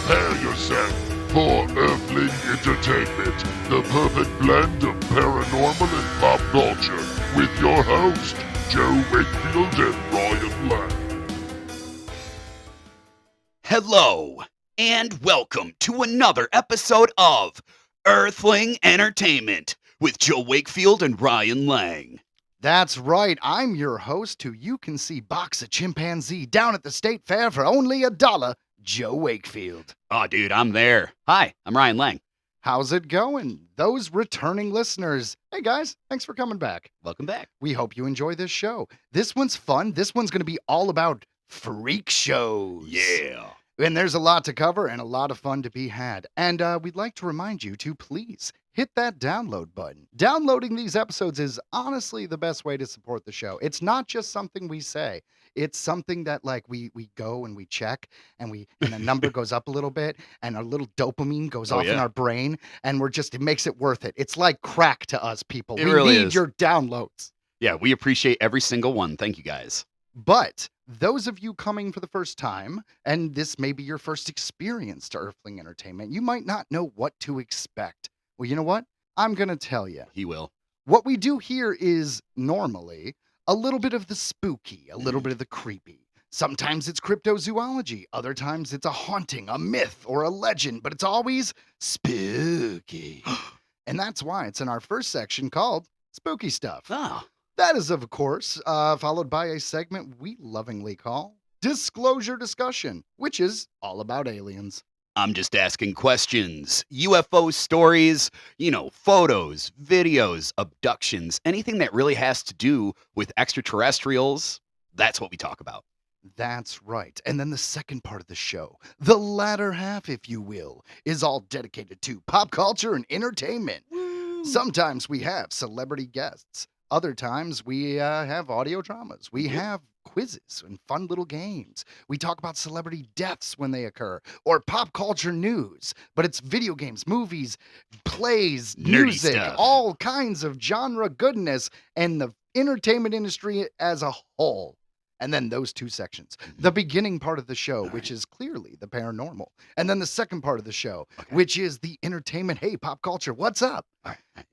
Prepare yourself for Earthling Entertainment, the perfect blend of paranormal and pop culture, with your host, Joe Wakefield and Ryan Lang. Hello, and welcome to another episode of Earthling Entertainment with Joe Wakefield and Ryan Lang. That's right, I'm your host who you can see box a chimpanzee down at the state fair for only $1, Joe Wakefield. Oh, dude, I'm there. Hi, I'm Ryan Lang. How's it going? Those returning listeners, hey guys, thanks for coming back. Welcome back. We hope you enjoy this show. This one's fun. This one's going to be all about freak shows. Yeah. And there's a lot to cover and a lot of fun to be had. And we'd like to remind you to please hit that download button. Downloading these episodes is honestly the best way to support the show. It's not just something we say. It's something that we go and we check and the number goes up a little bit and our little dopamine goes off in our brain and it makes it worth it. It's like crack to us, people. It we really need is. your downloads. Yeah, we appreciate every single one. Thank you, guys. But those of you coming for the first time, and this may be your first experience to Earthling Entertainment, you might not know what to expect. Well, you know what? I'm going to tell you. He will. What we do here is normally a little bit of the spooky, a little bit of the creepy. Sometimes it's cryptozoology. Other times it's a haunting, a myth, or a legend, but it's always spooky. And that's why it's in our first section called Spooky Stuff. Oh. That is, of course, followed by a segment we lovingly call Disclosure Discussion, which is all about aliens. I'm just asking questions. UFO stories, photos, videos, abductions, anything that really has to do with extraterrestrials. That's what we talk about. That's right. And then the second part of the show, the latter half, if you will, is all dedicated to pop culture and entertainment. Woo. Sometimes we have celebrity guests. Other times we have audio dramas. We have quizzes and fun little games. We talk about celebrity deaths when they occur or pop culture news, but it's video games, movies, plays, nerdy music, stuff. all kinds of genre goodness and the entertainment industry as a whole. And then those two sections, the beginning part of the show, which is clearly the paranormal. And then the second part of the show, which is the entertainment. Hey, pop culture, what's up?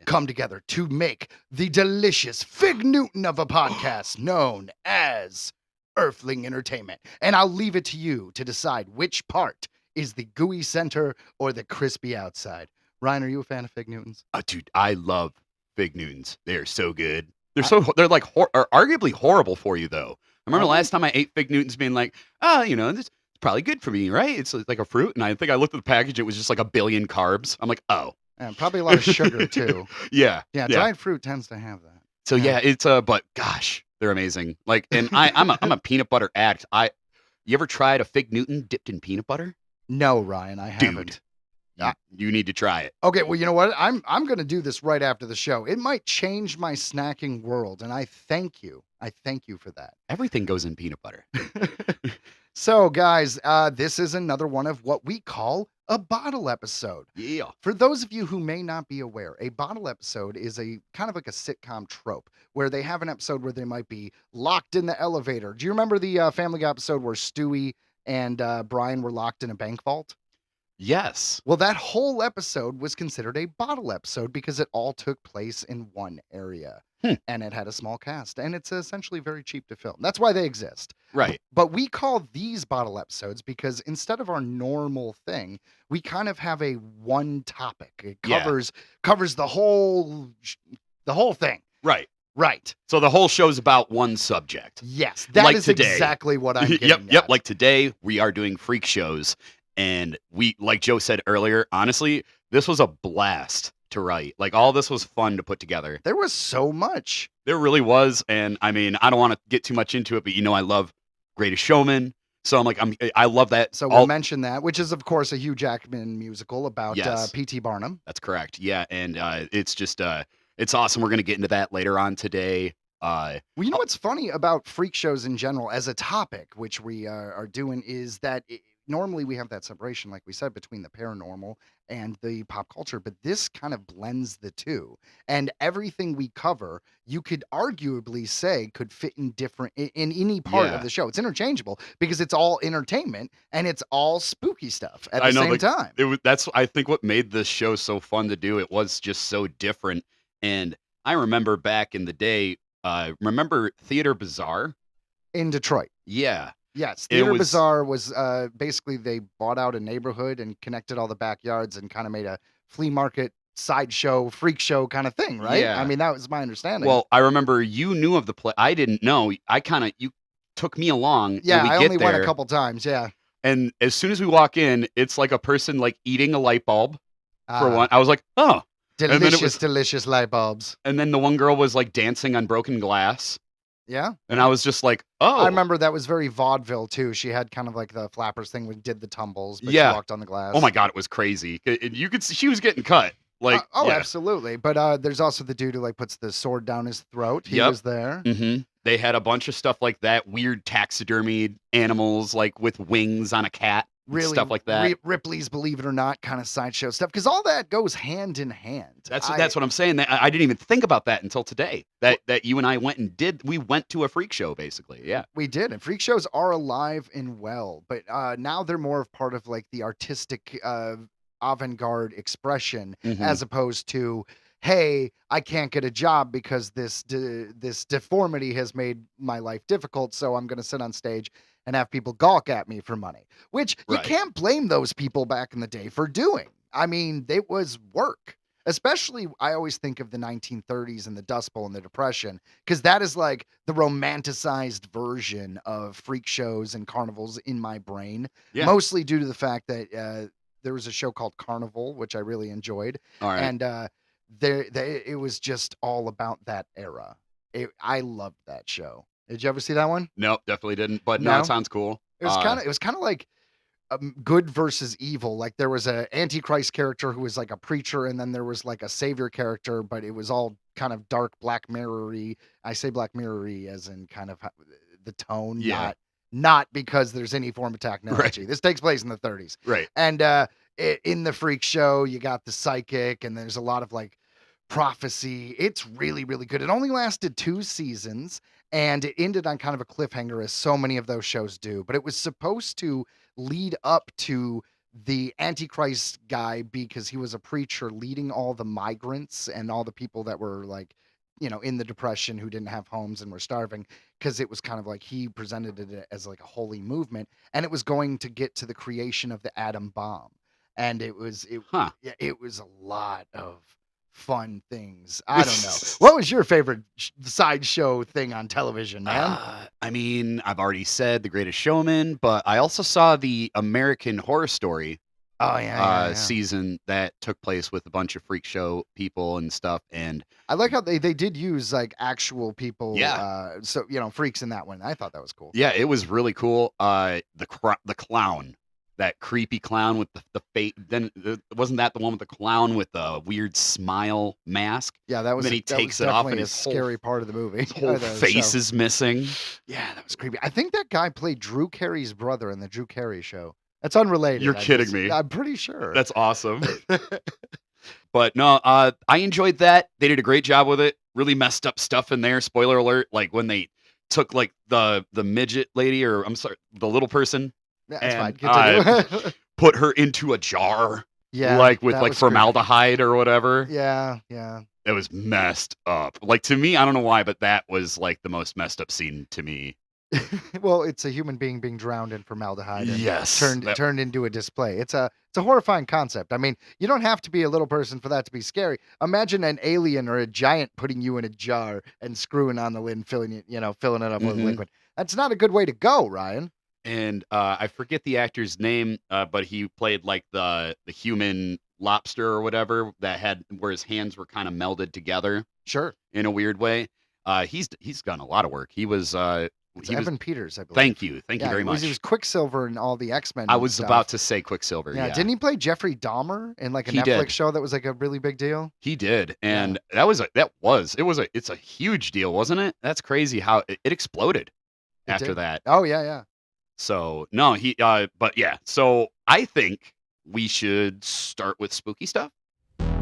Come together to make the delicious Fig Newton of a podcast known as Earthling Entertainment. And I'll leave it to you to decide which part is the gooey center or the crispy outside. Ryan, are you a fan of Fig Newtons? Dude, I love Fig Newtons. They're so good. They're like arguably horrible for you, though. I remember last time I ate Fig Newtons being like, this is probably good for me, right? It's like a fruit. And I think I looked at the package. It was just like 1 billion carbs. I'm like, oh. And probably a lot of sugar, too. Yeah. Dried fruit tends to have that. So, it's, but gosh, they're amazing. Like, and I'm a peanut butter addict. You ever tried a Fig Newton dipped in peanut butter? No, Ryan, I haven't. You need to try it. Okay, well, you know what? I'm going to do this right after the show. It might change my snacking world, and I thank you. I thank you for that. Everything goes in peanut butter. So, guys, this is another one of what we call a bottle episode. Yeah. For those of you who may not be aware, a bottle episode is a kind of like a sitcom trope where they have an episode where they might be locked in the elevator. Do you remember the Family Guy episode where Stewie and Brian were locked in a bank vault? Yes. Well, that whole episode was considered a bottle episode because it all took place in one area. And it had a small cast. And it's essentially very cheap to film. That's why they exist. Right. But we call these bottle episodes because instead of our normal thing, we kind of have a one topic. It covers the whole thing. Right. Right. So the whole show's about one subject. Yes. That is today. exactly what I'm getting Yep. at. Like today, we are doing freak shows. And we, like Joe said earlier, honestly, this was a blast to write. Like, all this was fun to put together. There was so much. There really was. And I mean, I don't want to get too much into it, but I love Greatest Showman. So I'm like, I love that. So we'll mention that, which is, of course, a Hugh Jackman musical about P.T. Barnum. That's correct. Yeah. And it's just, it's awesome. We're going to get into that later on today. Well, you know what's funny about freak shows in general as a topic, which we are doing, is that normally we have that separation, like we said, between the paranormal and the pop culture, but this kind of blends the two. And everything we cover, you could arguably say could fit in in any part of Yeah. the show. It's interchangeable because it's all entertainment and it's all spooky stuff at I the know, same like, time. that's I think what made this show so fun to do. It was just so different. And I remember back in the day, remember Theater Bazaar? In Detroit. Yeah. Yes, It Theater was Bazaar was basically they bought out a neighborhood and connected all the backyards and kind of made a flea market sideshow freak show kind of thing, right? I yeah. mean, that was my understanding. Well, I remember you knew of the play. I didn't know. You took me along, and Yeah, we I get only went a there, couple times. Yeah. and as soon as we walk in, it's like a person like eating a light bulb for Ah, one. I was like, oh, and then it delicious, was, delicious light bulbs. and then the one girl was like dancing on broken glass, Yeah. and I was just like, oh, I remember that was very vaudeville too. She had kind of like the flappers thing where did the tumbles, but she yeah. walked on the glass. Oh my god, it was crazy. You could see she was getting cut. Like, Oh, yeah. absolutely. But there's also the dude who like puts the sword down his throat. He Yep. was there. Mm-hmm. They had a bunch of stuff like that, weird taxidermied animals like with wings on a cat, and Really, stuff like that. Ripley's Believe It or Not kind of sideshow stuff because all that goes hand in hand. That's what I'm saying. I didn't even think about that until today. That you and I went and did. We went to a freak show, basically. Yeah. We did, and freak shows are alive and well, but now they're more of part of like the artistic avant-garde expression Mhm. as opposed to, hey, I can't get a job because this deformity has made my life difficult, so I'm going to sit on stage and have people gawk at me for money, which you Right. can't blame those people back in the day for doing. I mean, it was work. Especially, I always think of the 1930s and the Dust Bowl and the Depression, because that is like the romanticized version of freak shows and carnivals in my brain. Yeah. Mostly due to the fact that there was a show called Carnival, which I really enjoyed, All right. and it was just all about that era. I loved that show. Did you ever see that one? Nope, definitely didn't. But no, No? it sounds cool. It was kind of like good versus evil. Like there was a antichrist character who was like a preacher, and then there was like a savior character, but it was all kind of dark Black Mirror-y. I say Black Mirror-y as in kind of the tone, Yeah. not because there's any form of technology. This takes place in the 30s. Right. And in the freak show, you got the psychic, and there's a lot of like prophecy. It's really, really good. It only lasted 2 seasons, and it ended on kind of a cliffhanger, as so many of those shows do. But it was supposed to lead up to the Antichrist guy because he was a preacher leading all the migrants and all the people that were like, in the Depression who didn't have homes and were starving, because it was kind of like he presented it as like a holy movement, and it was going to get to the creation of the atom bomb. And it was Huh. it was a lot of fun things. I don't know. What was your favorite sideshow thing on television, man? I mean, I've already said The Greatest Showman, but I also saw the American Horror Story Oh yeah. season that took place with a bunch of freak show people and stuff. And I like how they did use like actual people. Yeah. So freaks in that one. I thought that was cool. yeah, it was really cool. The clown, that creepy clown with the face. Then wasn't that the one with the clown with the weird smile mask? Yeah, that was. Then he that takes was it off definitely and a his whole- scary part of the movie. His whole of the face show. is missing. Yeah, that was creepy. I think that guy played Drew Carey's brother in the Drew Carey show. That's unrelated. You're kidding me. I'm pretty sure. That's awesome. But no, I enjoyed that. They did a great job with it. Really messed up stuff in there. Spoiler alert! Like when they took like the midget lady, or I'm sorry, the little person, Yeah, that's fine. and, Continue. put her into a jar, Yeah, like with that like was creepy. formaldehyde or whatever. Yeah. It was messed up. Like to me, I don't know why, but that was like the most messed up scene to me. Well, it's a human being being drowned in formaldehyde and Yes, turned into a display. It's a horrifying concept. I mean, you don't have to be a little person for that to be scary. Imagine an alien or a giant putting you in a jar and screwing on the lid and filling it up with Mhm. liquid. That's not a good way to go, Ryan. And I forget the actor's name, but he played like the human lobster or whatever that had where his hands were kind of melded together Sure. in a weird way. He's done a lot of work. He was It's he was. Evan Peters, I believe. Thank you Yeah, very much. He was Quicksilver in all the X-Men. I was stuff. about to say Quicksilver. Yeah, Yeah, didn't he play Jeffrey Dahmer in like a He Netflix did. show that was like a really big deal? He did, and it's a huge deal, wasn't it? That's crazy how it exploded It after did. that. Oh yeah. So no, but yeah. So I think we should start with spooky stuff.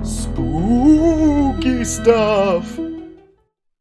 Spooky stuff.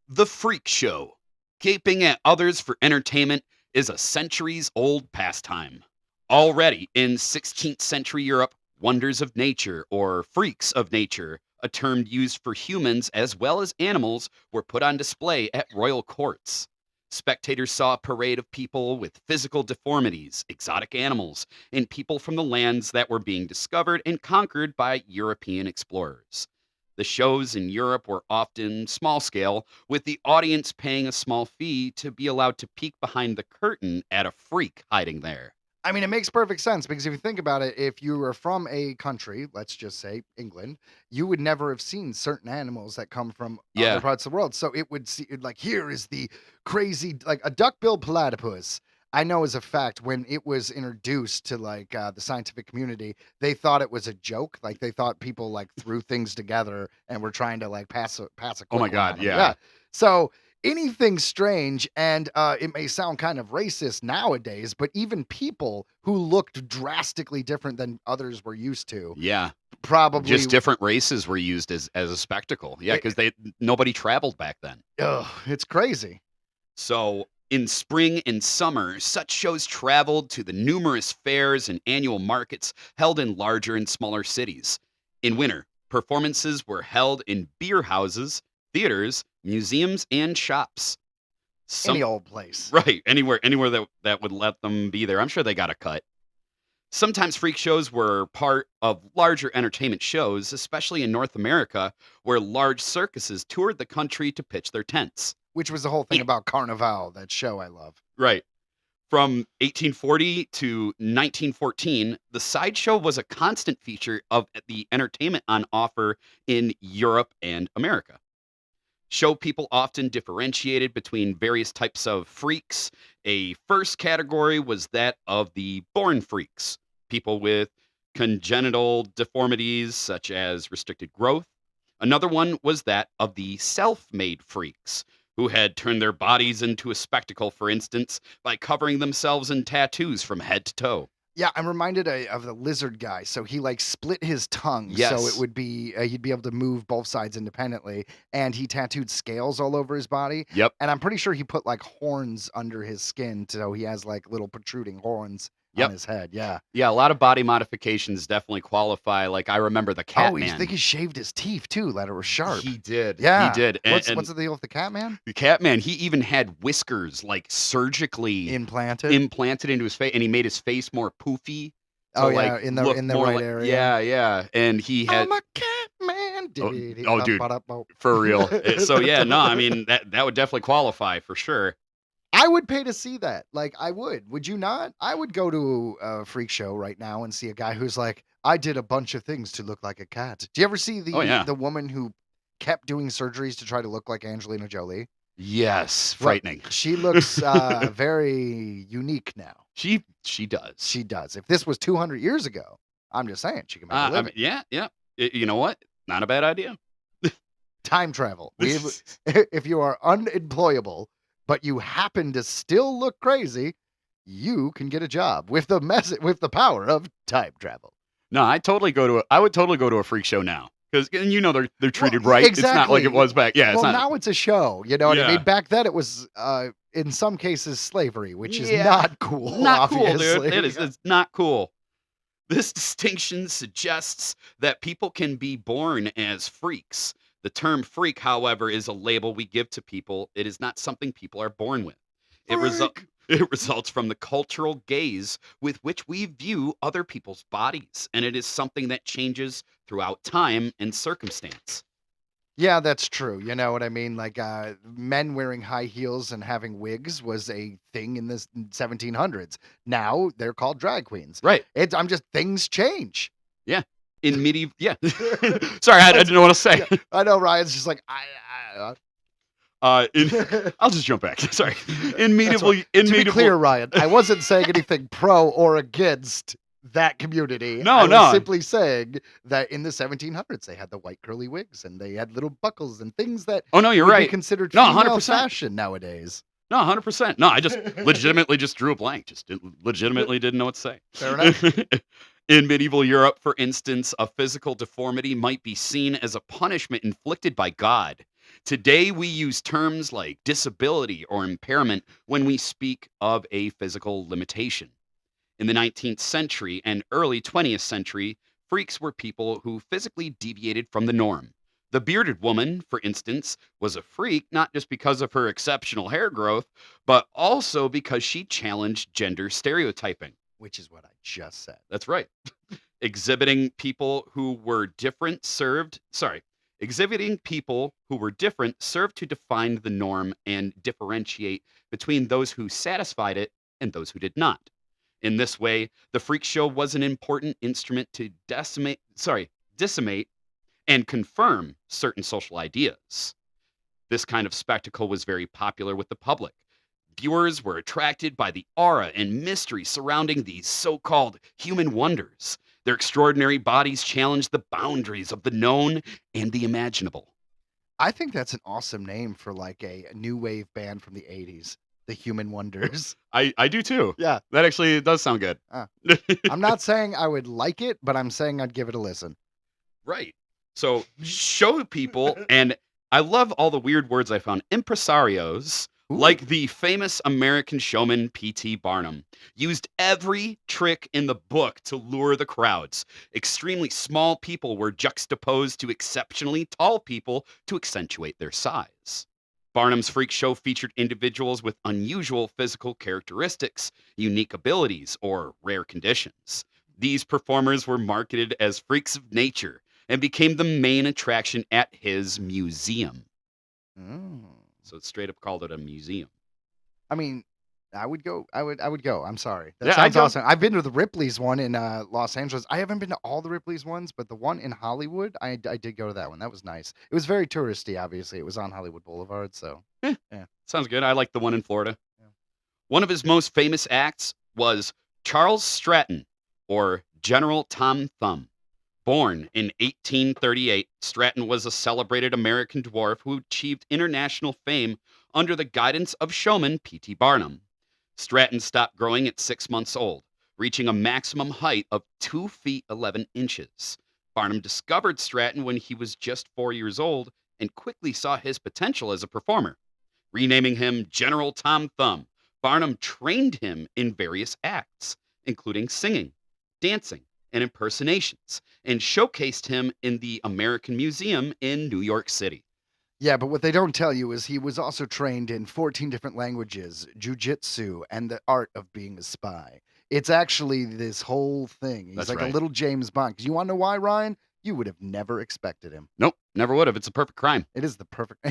The Freak Show. Gaping at others for entertainment is a centuries-old pastime. Already in 16th century Europe, wonders of nature, or freaks of nature, a term used for humans as well as animals, were put on display at royal courts. Spectators saw a parade of people with physical deformities, exotic animals, and people from the lands that were being discovered and conquered by European explorers. The shows in Europe were often small scale, with the audience paying a small fee to be allowed to peek behind the curtain at a freak hiding there. I mean, it makes perfect sense because if you think about it, if you were from a country, let's just say England, you would never have seen certain animals that come from Yeah. other parts of the world. So it would see, like, here is the crazy, like a duck-billed platypus. I know as a fact when it was introduced to the scientific community, they thought it was a joke. Like they thought people like threw things together and were trying to like pass a quick Oh my one God, on 'em. yeah. So anything strange, and it may sound kind of racist nowadays, but even people who looked drastically different than others were used to Yeah. probably Just different races were used as a spectacle. Yeah, because nobody traveled back then. Ugh, it's crazy. So in spring and summer, such shows traveled to the numerous fairs and annual markets held in larger and smaller cities. In winter, performances were held in beer houses, theaters, museums, and shops. Any old place. Right, anywhere that would let them be there. I'm sure they got a cut. Sometimes freak shows were part of larger entertainment shows, especially in North America, where large circuses toured the country to pitch their tents. Which was the whole thing Yeah. about Carnival, that show I love. Right. From 1840 to 1914, the sideshow was a constant feature of the entertainment on offer in Europe and America. Show people often differentiated between various types of freaks. A first category was that of the born freaks, people with congenital deformities such as restricted growth. Another one was that of the self made freaks, who had turned their bodies into a spectacle, for instance, by covering themselves in tattoos from head to toe. Yeah, I'm reminded of the lizard guy. So he like split his tongue, so Yes. it would be he'd be able to move both sides independently, and he tattooed scales all over his body. Yep. And I'm pretty sure he put like horns under his skin, so he has like little protruding horns Yep. on his head. Yeah. Yeah, a lot of body modifications definitely qualify. Like I remember the Oh, I Catman. think he shaved his teeth too, that it was sharp. He did. Yeah. He did. And, What's the deal with the Catman? the Catman, he even had whiskers like surgically Implanted. implanted into his face, and he made his face more poofy. Oh, to, yeah, like, in the look right more area. Yeah, yeah. And he had I'm a Catman. dude. For real. So yeah, no, I mean that would definitely qualify for sure. I would pay to see that. Like, I would. Would you not? I would go to a freak show right now and see a guy who's like, I did a bunch of things to look like a cat. Do you ever see Oh, yeah. the woman who kept doing surgeries to try to look like Angelina Jolie? Yes, Well, frightening. She looks very unique now. She does. She does. If this was 200 years ago, I'm just saying she can make a I living. mean, yeah. You know what? Not a bad idea. Time travel. If you are unemployable, but you happen to still look crazy, you can get a job with the power of time travel. No, I would totally go to a freak show now. Because they're treated Well, right. It's not like exactly. it was back. Yeah, it's Well, not. now it's a show. You know what I Yeah. mean? Back then it was, in some cases, slavery, which is Yeah. not cool. Not cool, obviously. dude. It's not cool. This distinction suggests that people can be born as freaks. The term freak, however, is a label we give to people. It is not something people are born with. It results from the cultural gaze with which we view other people's bodies, and it is something that changes throughout time and circumstance. Yeah, that's true. You know what I mean? Like, men wearing high heels and having wigs was a thing in the 1700s. Now they're called drag queens. Right. Things change. In medieval, yeah. Sorry, I didn't know what to say. I know Ryan's just like, I'll just jump back. Sorry. In medieval, to be clear, Ryan, I wasn't saying anything pro or against that community. No, I was no. simply saying that in the 1700s they had the white curly wigs and they had little buckles and things that Oh no, you're would be right. considered No, female 100%. fashion nowadays. No, 100%. No, I just legitimately just drew a blank. Just legitimately didn't know what to say. Fair enough. In medieval Europe, for instance, a physical deformity might be seen as a punishment inflicted by God. Today, we use terms like disability or impairment when we speak of a physical limitation. In the 19th century and early 20th century, freaks were people who physically deviated from the norm. The bearded woman, for instance, was a freak not just because of her exceptional hair growth, but also because she challenged gender stereotyping. Which is what I just said. That's right. Exhibiting people who were different served, sorry, exhibiting people who were different served to define the norm and differentiate between those who satisfied it and those who did not. In this way, the freak show was an important instrument to decimate and confirm certain social ideas. This kind of spectacle was very popular with the public. Viewers were attracted by the aura and mystery surrounding these so-called human wonders. Their extraordinary bodies challenged the boundaries of the known and the imaginable. I think that's an awesome name for like a new wave band from the 80s, the Human Wonders. I do too. Yeah. That actually does sound good. I'm not saying I would like it, but I'm saying I'd give it a listen. Right. So show people, and I love all the weird words I found. Impresarios, Ooh. like the famous American showman P.T. Barnum, used every trick in the book to lure the crowds. Extremely small people were juxtaposed to exceptionally tall people to accentuate their size. Barnum's freak show featured individuals with unusual physical characteristics, unique abilities, or rare conditions. These performers were marketed as freaks of nature and became the main attraction at his museum. Mm. So it's straight up called it a museum. I mean, I would go. I would go. I'm sorry. That Yeah, I'd sounds go. awesome. I've been to the Ripley's one in Los Angeles. I haven't been to all the Ripley's ones, but the one in Hollywood, I did go to that one. That was nice. It was very touristy, obviously. It was on Hollywood Boulevard, so yeah. Sounds good. I like the one in Florida. Yeah. One of his most famous acts was Charles Stratton, or General Tom Thumb. Born in 1838, Stratton was a celebrated American dwarf who achieved international fame under the guidance of showman P.T. Barnum. Stratton stopped growing at 6 months old, reaching a maximum height of 2 feet 11 inches. Barnum discovered Stratton when he was just 4 years old and quickly saw his potential as a performer. Renaming him General Tom Thumb, Barnum trained him in various acts, including singing, dancing, and impersonations, and showcased him in the American Museum in New York City. Yeah, but what they don't tell you is he was also trained in 14 different languages, jujitsu, and the art of being a spy. It's actually this whole thing. He's That's like right. a little James Bond. 'Cause you want to know why, Ryan? You would have never expected him. Nope, never would have. It's a perfect crime. It is the perfect.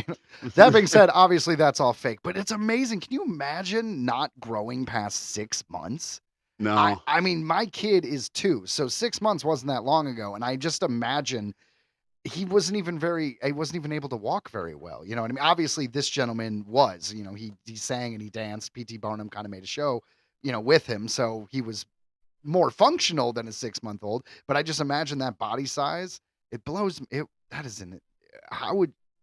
That being said, obviously that's all fake, but it's amazing. Can you imagine not growing past 6 months? No. I mean, my kid is 2, so 6 months wasn't that long ago, and I just imagine he wasn't even able to walk very well. You know what I mean? Obviously, this gentleman was. You know, he sang and he danced. P.T. Barnum kind of made a show, with him, so he was more functional than a 6-month-old. But I just imagine that body size. It blows. That isn't it.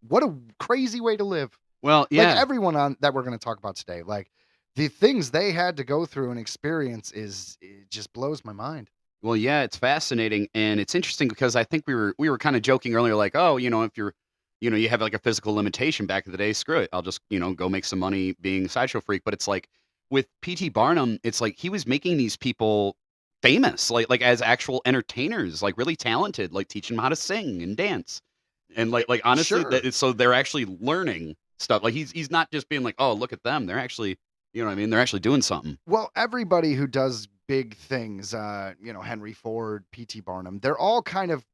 What a crazy way to live. Well, yeah. Like everyone on that we're going to talk about today, like the things they had to go through and experience it just blows my mind. Well, yeah, it's fascinating, and it's interesting because I think we were kind of joking earlier, like, oh, if you're, you have like a physical limitation back in the day, screw it, I'll just go make some money being a sideshow freak. But it's like with P.T. Barnum, it's like he was making these people famous, like as actual entertainers, like really talented, like teaching them how to sing and dance, and like honestly, Sure. so they're actually learning stuff. Like he's not just being like, oh, look at them, they're actually, you know what I mean, they're actually doing something. Well, everybody who does big things, Henry Ford, P.T. Barnum, they're all kind of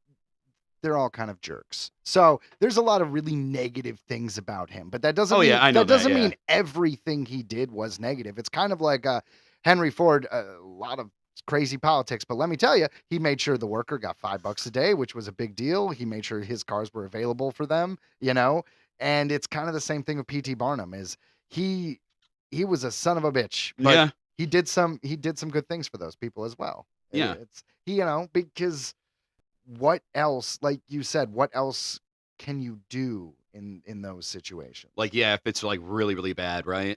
jerks. So there's a lot of really negative things about him, but that doesn't Oh, mean yeah, I know that doesn't that, yeah. mean everything he did was negative. It's kind of like Henry Ford, a lot of crazy politics, but let me tell you, he made sure the worker got $5 a day, which was a big deal. He made sure his cars were available for them, and it's kind of the same thing with P.T. Barnum is he was a son of a bitch, but Yeah. he did some good things for those people as well. Yeah. It's because what else, like you said, what else can you do in those situations? Like, yeah, if it's like really, really bad, right?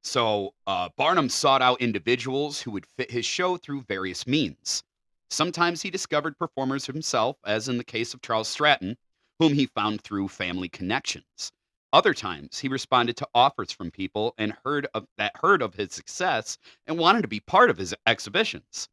So Barnum sought out individuals who would fit his show through various means. Sometimes he discovered performers himself, as in the case of Charles Stratton, whom he found through family connections. Other times, he responded to offers from people and heard of his success and wanted to be part of his exhibitions.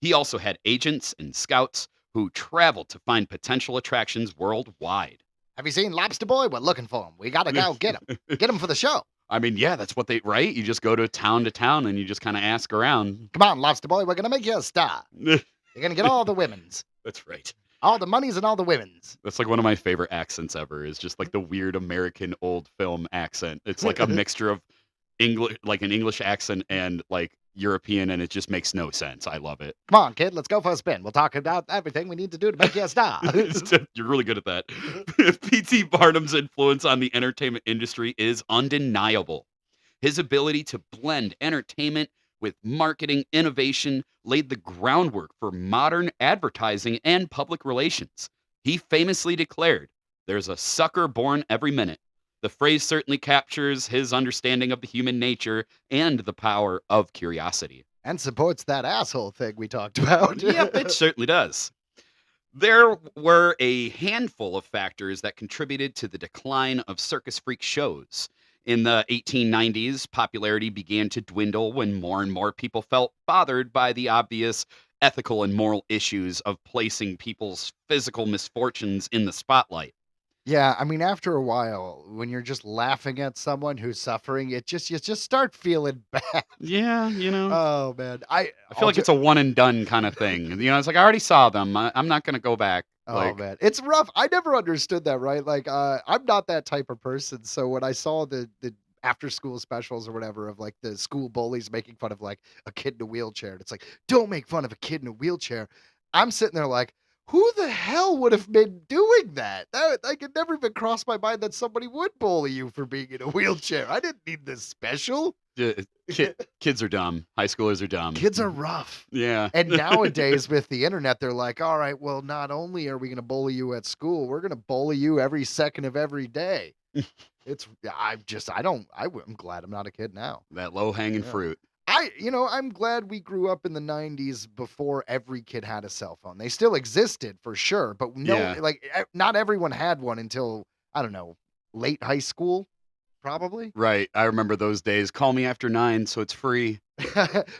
He also had agents and scouts who traveled to find potential attractions worldwide. Have you seen Lobster Boy? We're looking for him. We gotta go get him. Get him for the show. I mean, yeah, that's what they, right? You just go to town and you just kind of ask around. Come on, Lobster Boy. We're gonna make you a star. You're gonna get all the women's. That's right. All the monies and all the women's. That's like one of my favorite accents ever, is just like the weird American old film accent. It's like a mixture of English, like an English accent and like European, and it just makes no sense. I love it. Come on, kid. Let's go for a spin. We'll talk about everything we need to do to make you a star. You're really good at that. P.T. Barnum's influence on the entertainment industry is undeniable. His ability to blend entertainment with marketing innovation laid the groundwork for modern advertising and public relations. He famously declared, "There's a sucker born every minute." The phrase certainly captures his understanding of the human nature and the power of curiosity. And supports that asshole thing we talked about. Yep, it certainly does. There were a handful of factors that contributed to the decline of circus freak shows. In the 1890s, popularity began to dwindle when more and more people felt bothered by the obvious ethical and moral issues of placing people's physical misfortunes in the spotlight. Yeah, I mean, after a while, when you're just laughing at someone who's suffering, you just start feeling bad. Yeah, Oh man, I feel like it's a one and done kind of thing. It's like I already saw them. I'm not going to go back. Oh man, it's rough. I never understood that, right? Like, I'm not that type of person. So when I saw the after school specials or whatever of like the school bullies making fun of like a kid in a wheelchair, and it's like, don't make fun of a kid in a wheelchair. I'm sitting there like, who the hell would have been doing that? Like, it never even crossed my mind that somebody would bully you for being in a wheelchair. I didn't need this special. Kids are dumb. High schoolers are dumb. Kids are rough. Yeah. And nowadays with the internet, they're like, all right, well, not only are we going to bully you at school, we're going to bully you every second of every day. I'm glad I'm not a kid now. That low hanging fruit. I'm glad we grew up in the 90s before every kid had a cell phone. They still existed for sure, but not everyone had one until, I don't know, late high school, probably. Right. I remember those days. Call me after 9, so it's free.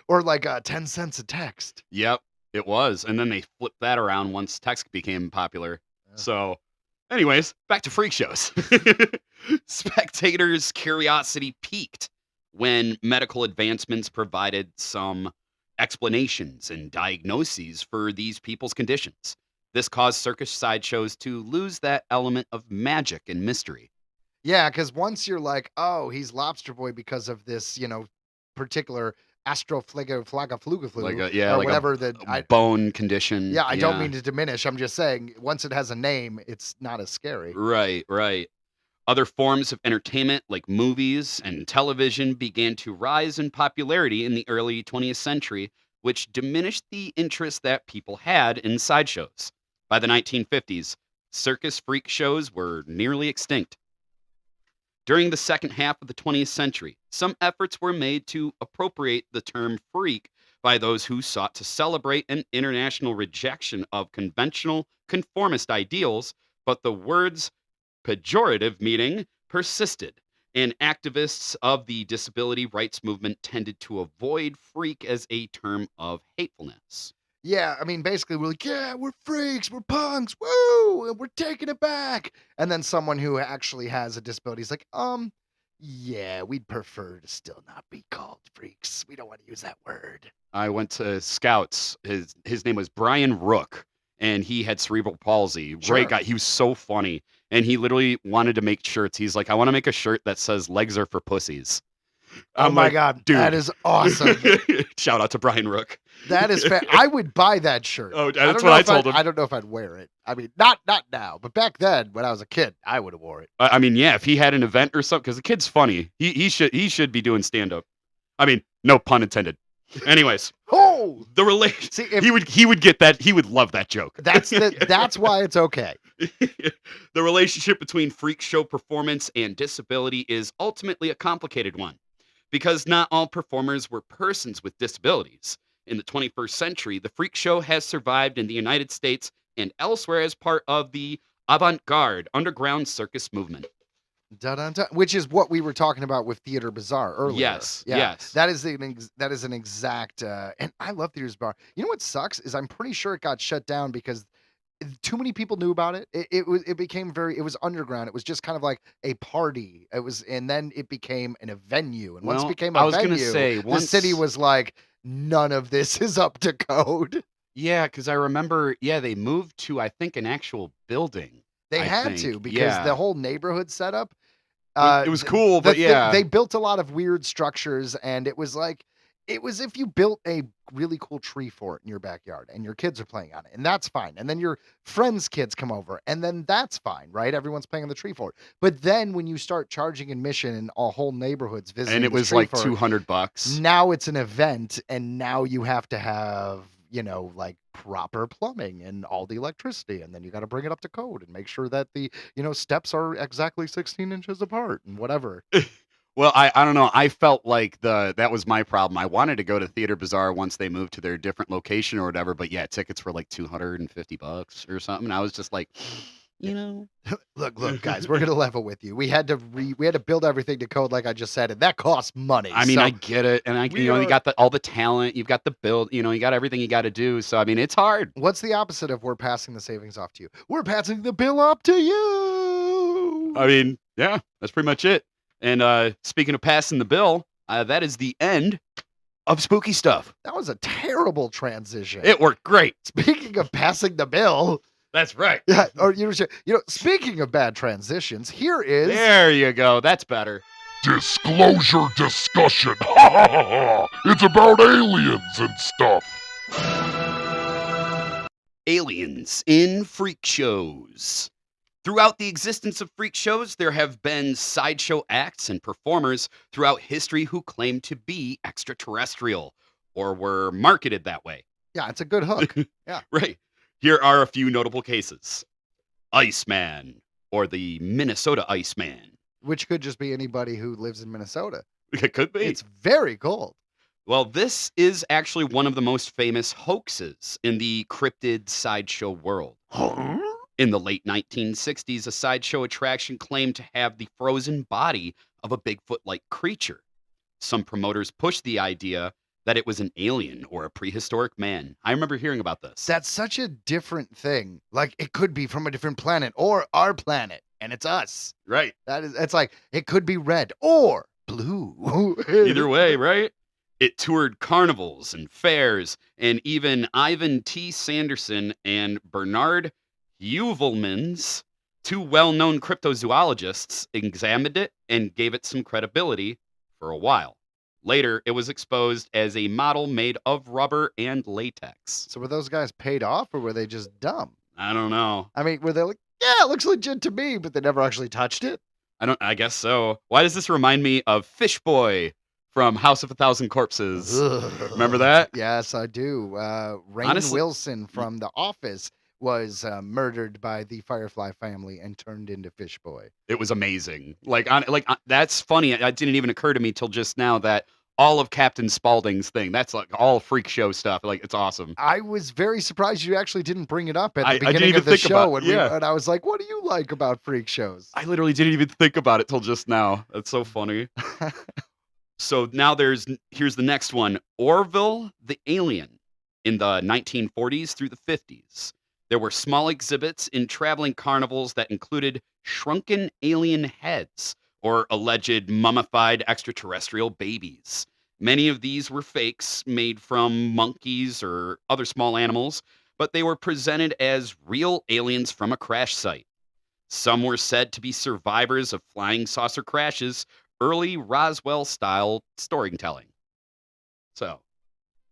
Or like 10 cents a text. Yep, it was. And then they flipped that around once text became popular. So, anyways, back to freak shows. Spectators' curiosity peaked when medical advancements provided some explanations and diagnoses for these people's conditions. This caused circus sideshows to lose that element of magic and mystery. Yeah, because once you're like, oh, he's Lobster Boy because of this, particular astroflagaflugaflu, or whatever bone condition. Yeah, I don't mean to diminish. I'm just saying, once it has a name, it's not as scary. Right. Other forms of entertainment, like movies and television, began to rise in popularity in the early 20th century, which diminished the interest that people had in sideshows. By the 1950s, circus freak shows were nearly extinct. During the second half of the 20th century, some efforts were made to appropriate the term freak by those who sought to celebrate an international rejection of conventional conformist ideals, but the word's pejorative meaning persisted, and activists of the disability rights movement tended to avoid freak as a term of hatefulness. Yeah, I mean, basically, we're like, yeah, we're freaks, we're punks, woo, and we're taking it back. And then someone who actually has a disability is like, yeah, we'd prefer to still not be called freaks. We don't want to use that word. I went to Scouts. His name was Brian Rook, and he had cerebral palsy. Sure. Great guy. He was so funny. And he literally wanted to make shirts. He's like, I want to make a shirt that says legs are for pussies. Oh my God, dude. That is awesome. Shout out to Brian Rook. That is fair. I would buy that shirt. Oh, that's what I told him. I don't know if I'd wear it. I mean, not now, but back then when I was a kid, I would have wore it. I mean, yeah, if he had an event or something, because the kid's funny. He should be doing stand-up. I mean, no pun intended. Anyways. Oh, the relation. He would get that. He would love that joke. That's why it's okay. The relationship between freak show performance and disability is ultimately a complicated one. Because not all performers were persons with disabilities. In the 21st century, the freak show has survived in the United States and elsewhere as part of the avant-garde underground circus movement. Da-da-da, which is what we were talking about with Theater Bazaar earlier. Yes, Yeah, yes. that is an exact. And I love Theater Bazaar. You know what sucks is I'm pretty sure it got shut down because too many people knew about it. It became it was underground. It was just kind of like a party. And then it became a venue. And once it Well, became I a was gonna venue, say, the city was like, none of this is up to code. Yeah, because I remember, they moved to, I think, an actual building. They I had think. to because the Yeah. whole neighborhood setup. It was cool, but yeah. They built a lot of weird structures, and it was if you built a really cool tree fort in your backyard, and your kids are playing on it, and that's fine. And then your friends' kids come over, and then that's fine, right? Everyone's playing on the tree fort. But then when you start charging admission and a whole neighborhood's visiting, And it this was tree like fort, $200. now it's an event, and now you have to have like proper plumbing and all the electricity, and then you got to bring it up to code and make sure that the steps are exactly 16 inches apart and whatever. Well, I don't know. I felt like that was my problem. I wanted to go to Theater Bazaar once they moved to their different location or whatever, but yeah, tickets were like $250 or something. And I was just like, Look, guys, we're gonna level with you. We had to build everything to code, like I just said, and that costs money. I mean, So I get it, and you got all the talent, you've got the build, you got everything you got to do. So I mean, it's hard. what's the opposite of we're passing the savings off to you? We're passing the bill up to you. I mean, yeah, that's pretty much it. And speaking of passing the bill, that is the end of spooky stuff. That was a terrible transition. It worked great. Speaking of passing the bill. That's right. Yeah, or speaking of bad transitions, here is There you go. That's better. Disclosure discussion. Ha ha ha ha. It's about aliens and stuff. Aliens in freak shows. Throughout the existence of freak shows, there have been sideshow acts and performers throughout history who claim to be extraterrestrial or were marketed that way. Yeah, it's a good hook. Yeah. Right. Here are a few notable cases. Iceman, or the Minnesota Iceman. Which could just be anybody who lives in Minnesota. It could be. It's very cold. Well, this is actually one of the most famous hoaxes in the cryptid sideshow world. In the late 1960s, a sideshow attraction claimed to have the frozen body of a Bigfoot-like creature. Some promoters pushed the idea that it was an alien or a prehistoric man. I remember hearing about this. That's such a different thing. Like, it could be from a different planet or our planet, and it's us. Right. It's like, it could be red or blue. Either way, right? It toured carnivals and fairs, and even Ivan T. Sanderson and Bernard Heuvelmans, two well-known cryptozoologists, examined it and gave it some credibility for a while. Later, it was exposed as a model made of rubber and latex. So were those guys paid off, or were they just dumb? I don't know. I mean, were they like, yeah, it looks legit to me, but they never actually touched it? I guess so. Why does this remind me of Fish Boy from House of a Thousand Corpses? Remember that? Yes, I do. Rainn Honestly- Wilson from The Office was murdered by the Firefly family and turned into Fish Boy. It was amazing. That's funny. It didn't even occur to me till just now that all of Captain Spaulding's thing, that's like all freak show stuff. Like, it's awesome. I was very surprised you actually didn't bring it up at the I didn't beginning even of the think show. about it, yeah. And I was like, what do you like about freak shows? I literally didn't even think about it till just now. That's so funny. So now here's the next one. Orville the Alien. In the 1940s through the 50s, there were small exhibits in traveling carnivals that included shrunken alien heads or alleged mummified extraterrestrial babies. Many of these were fakes made from monkeys or other small animals, but they were presented as real aliens from a crash site. Some were said to be survivors of flying saucer crashes, early Roswell-style storytelling. So,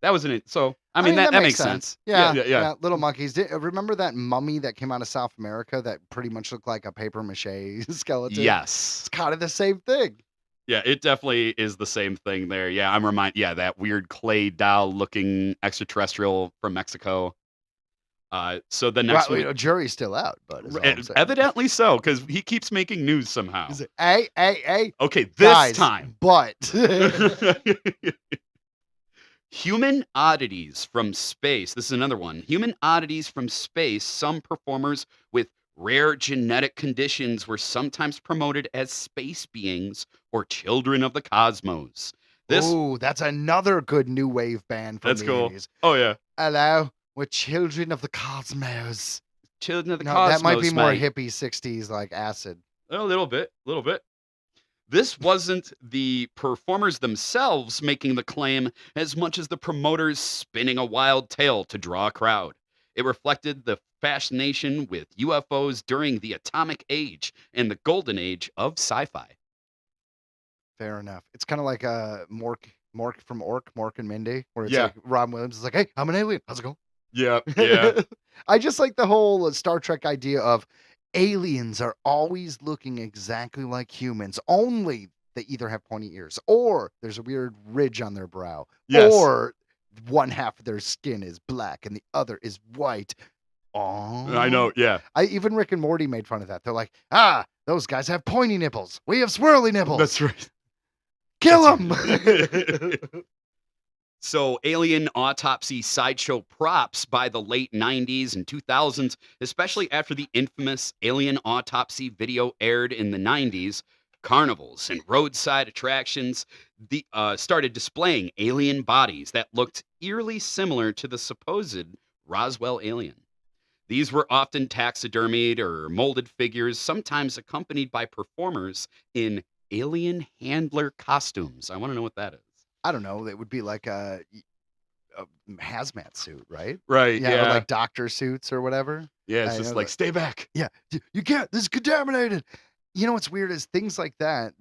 that was I mean, that makes sense. Yeah. Little monkeys. Remember that mummy that came out of South America that pretty much looked like a paper mache skeleton? Yes. It's kind of the same thing. Yeah, it definitely is the same thing there. Yeah, that weird clay doll looking extraterrestrial from Mexico. So the next Well, one, jury's still out, but is all I'm saying. evidently so, because he keeps making news somehow. He's like, hey, Okay, this guys, time. but Human oddities from space. This is another one. Human oddities from space. Some performers with rare genetic conditions were sometimes promoted as space beings or children of the cosmos. This oh, that's another good new wave band from that's the cool. 80s. Oh yeah, Hello, we're children of the cosmos. children of the No, cosmos. that might be more mate. hippie 60s like acid. A little bit, a little bit. This wasn't the performers themselves making the claim as much as the promoters spinning a wild tale to draw a crowd. It reflected the fascination with UFOs during the atomic age and the golden age of sci-fi. Fair enough. It's kind of like Mork from Mork and Mindy, where it's Yeah. like Robin Williams is like, "Hey, I'm an alien. How's it going?" Yeah, yeah. I just like the whole Star Trek idea of aliens are always looking exactly like humans, only they either have pointy ears or there's a weird ridge on their brow, Yes. or one half of their skin is black and the other is white. Oh, I know, yeah. Even Rick and Morty made fun of that. They're like, those guys have pointy nipples. We have swirly nipples. That's right. Kill That's them. So, alien autopsy sideshow props by the late 90s and 2000s, especially after the infamous alien autopsy video aired in the 90s, carnivals and roadside attractions started displaying alien bodies that looked eerily similar to the supposed Roswell alien. These were often taxidermied or molded figures, sometimes accompanied by performers in alien handler costumes. I want to know what that is. I don't know. It would be like a hazmat suit, right? Right. Yeah, Yeah. or like doctor suits or whatever. Yeah. It's I just know like, that- stay back. Yeah, you can't. This is contaminated. You know what's weird is things like that.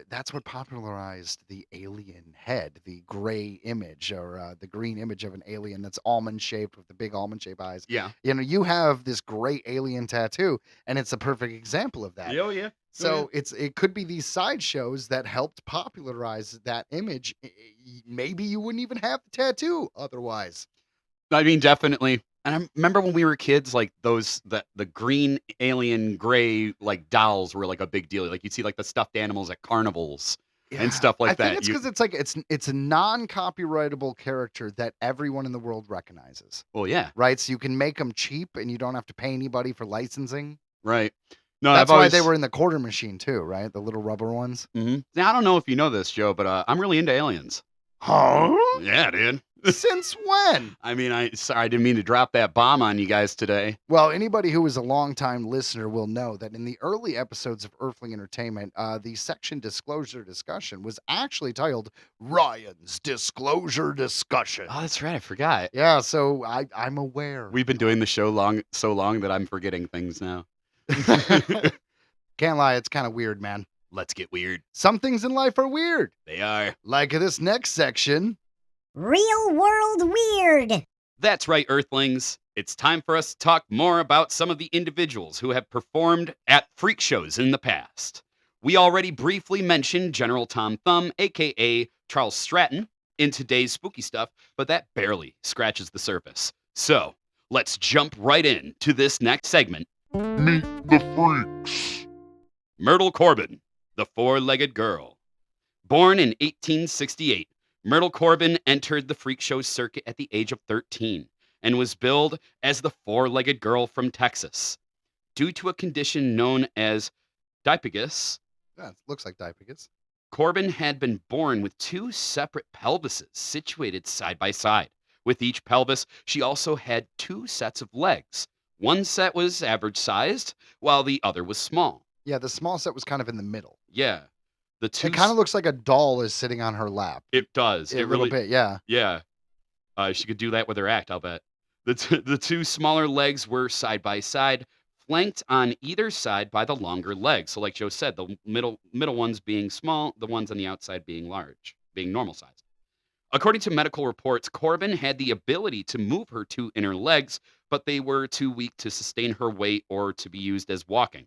That's what popularized the alien head, the gray image or the green image of an alien that's almond shaped with the big almond shaped eyes. Yeah. You know, you have this great alien tattoo, and it's a perfect example of that. Oh, yeah. So it could be these sideshows that helped popularize that image. Maybe you wouldn't even have the tattoo otherwise. I mean, definitely. And I remember when we were kids, like the green alien gray like dolls were like a big deal. Like you'd see like the stuffed animals at carnivals and stuff like I that. think it's because it's a non-copyrightable character that everyone in the world recognizes, Well, yeah, right? So you can make them cheap, and you don't have to pay anybody for licensing. right. No, That's I've why always, they were in the quarter machine too, right? The little rubber ones. Now, I don't know if you know this, Joe, but I'm really into aliens. Huh? Yeah, dude. Since when? I mean, sorry, I didn't mean to drop that bomb on you guys today. Well, anybody who is a longtime listener will know that in the early episodes of Earthling Entertainment, the section Disclosure Discussion was actually titled Ryan's Disclosure Discussion. Oh, that's right. I forgot. Yeah, so I'm aware. We've been doing the show so long that I'm forgetting things now. Can't lie, it's kind of weird, man. Let's get weird. Some things in life are weird. They are. Like this next section. Real world weird. That's right, Earthlings. It's time for us to talk more about some of the individuals who have performed at freak shows in the past. We already briefly mentioned General Tom Thumb, aka Charles Stratton, in today's spooky stuff, but that barely scratches the surface. So, let's jump right in to this next segment. Meet the freaks. Myrtle Corbin, the four-legged girl. Born in 1868, Myrtle Corbin entered the freak show circuit at the age of 13 and was billed as the four-legged girl from Texas. Due to a condition known as dipagus, Yeah, it looks like Dipagus. Corbin had been born with two separate pelvises situated side by side. With each pelvis, she also had two sets of legs. One set was average sized, while the other was small. Yeah, the small set was kind of in the middle. Yeah. The two It kind of looks like a doll is sitting on her lap. It does. A It little really bit, yeah. Yeah. She could do that with her act, I'll bet. The two smaller legs were side by side, flanked on either side by the longer legs. So like Joe said, the middle ones being small, the ones on the outside being large, being normal sized. According to medical reports, Corbin had the ability to move her two inner legs, but they were too weak to sustain her weight or to be used as walking.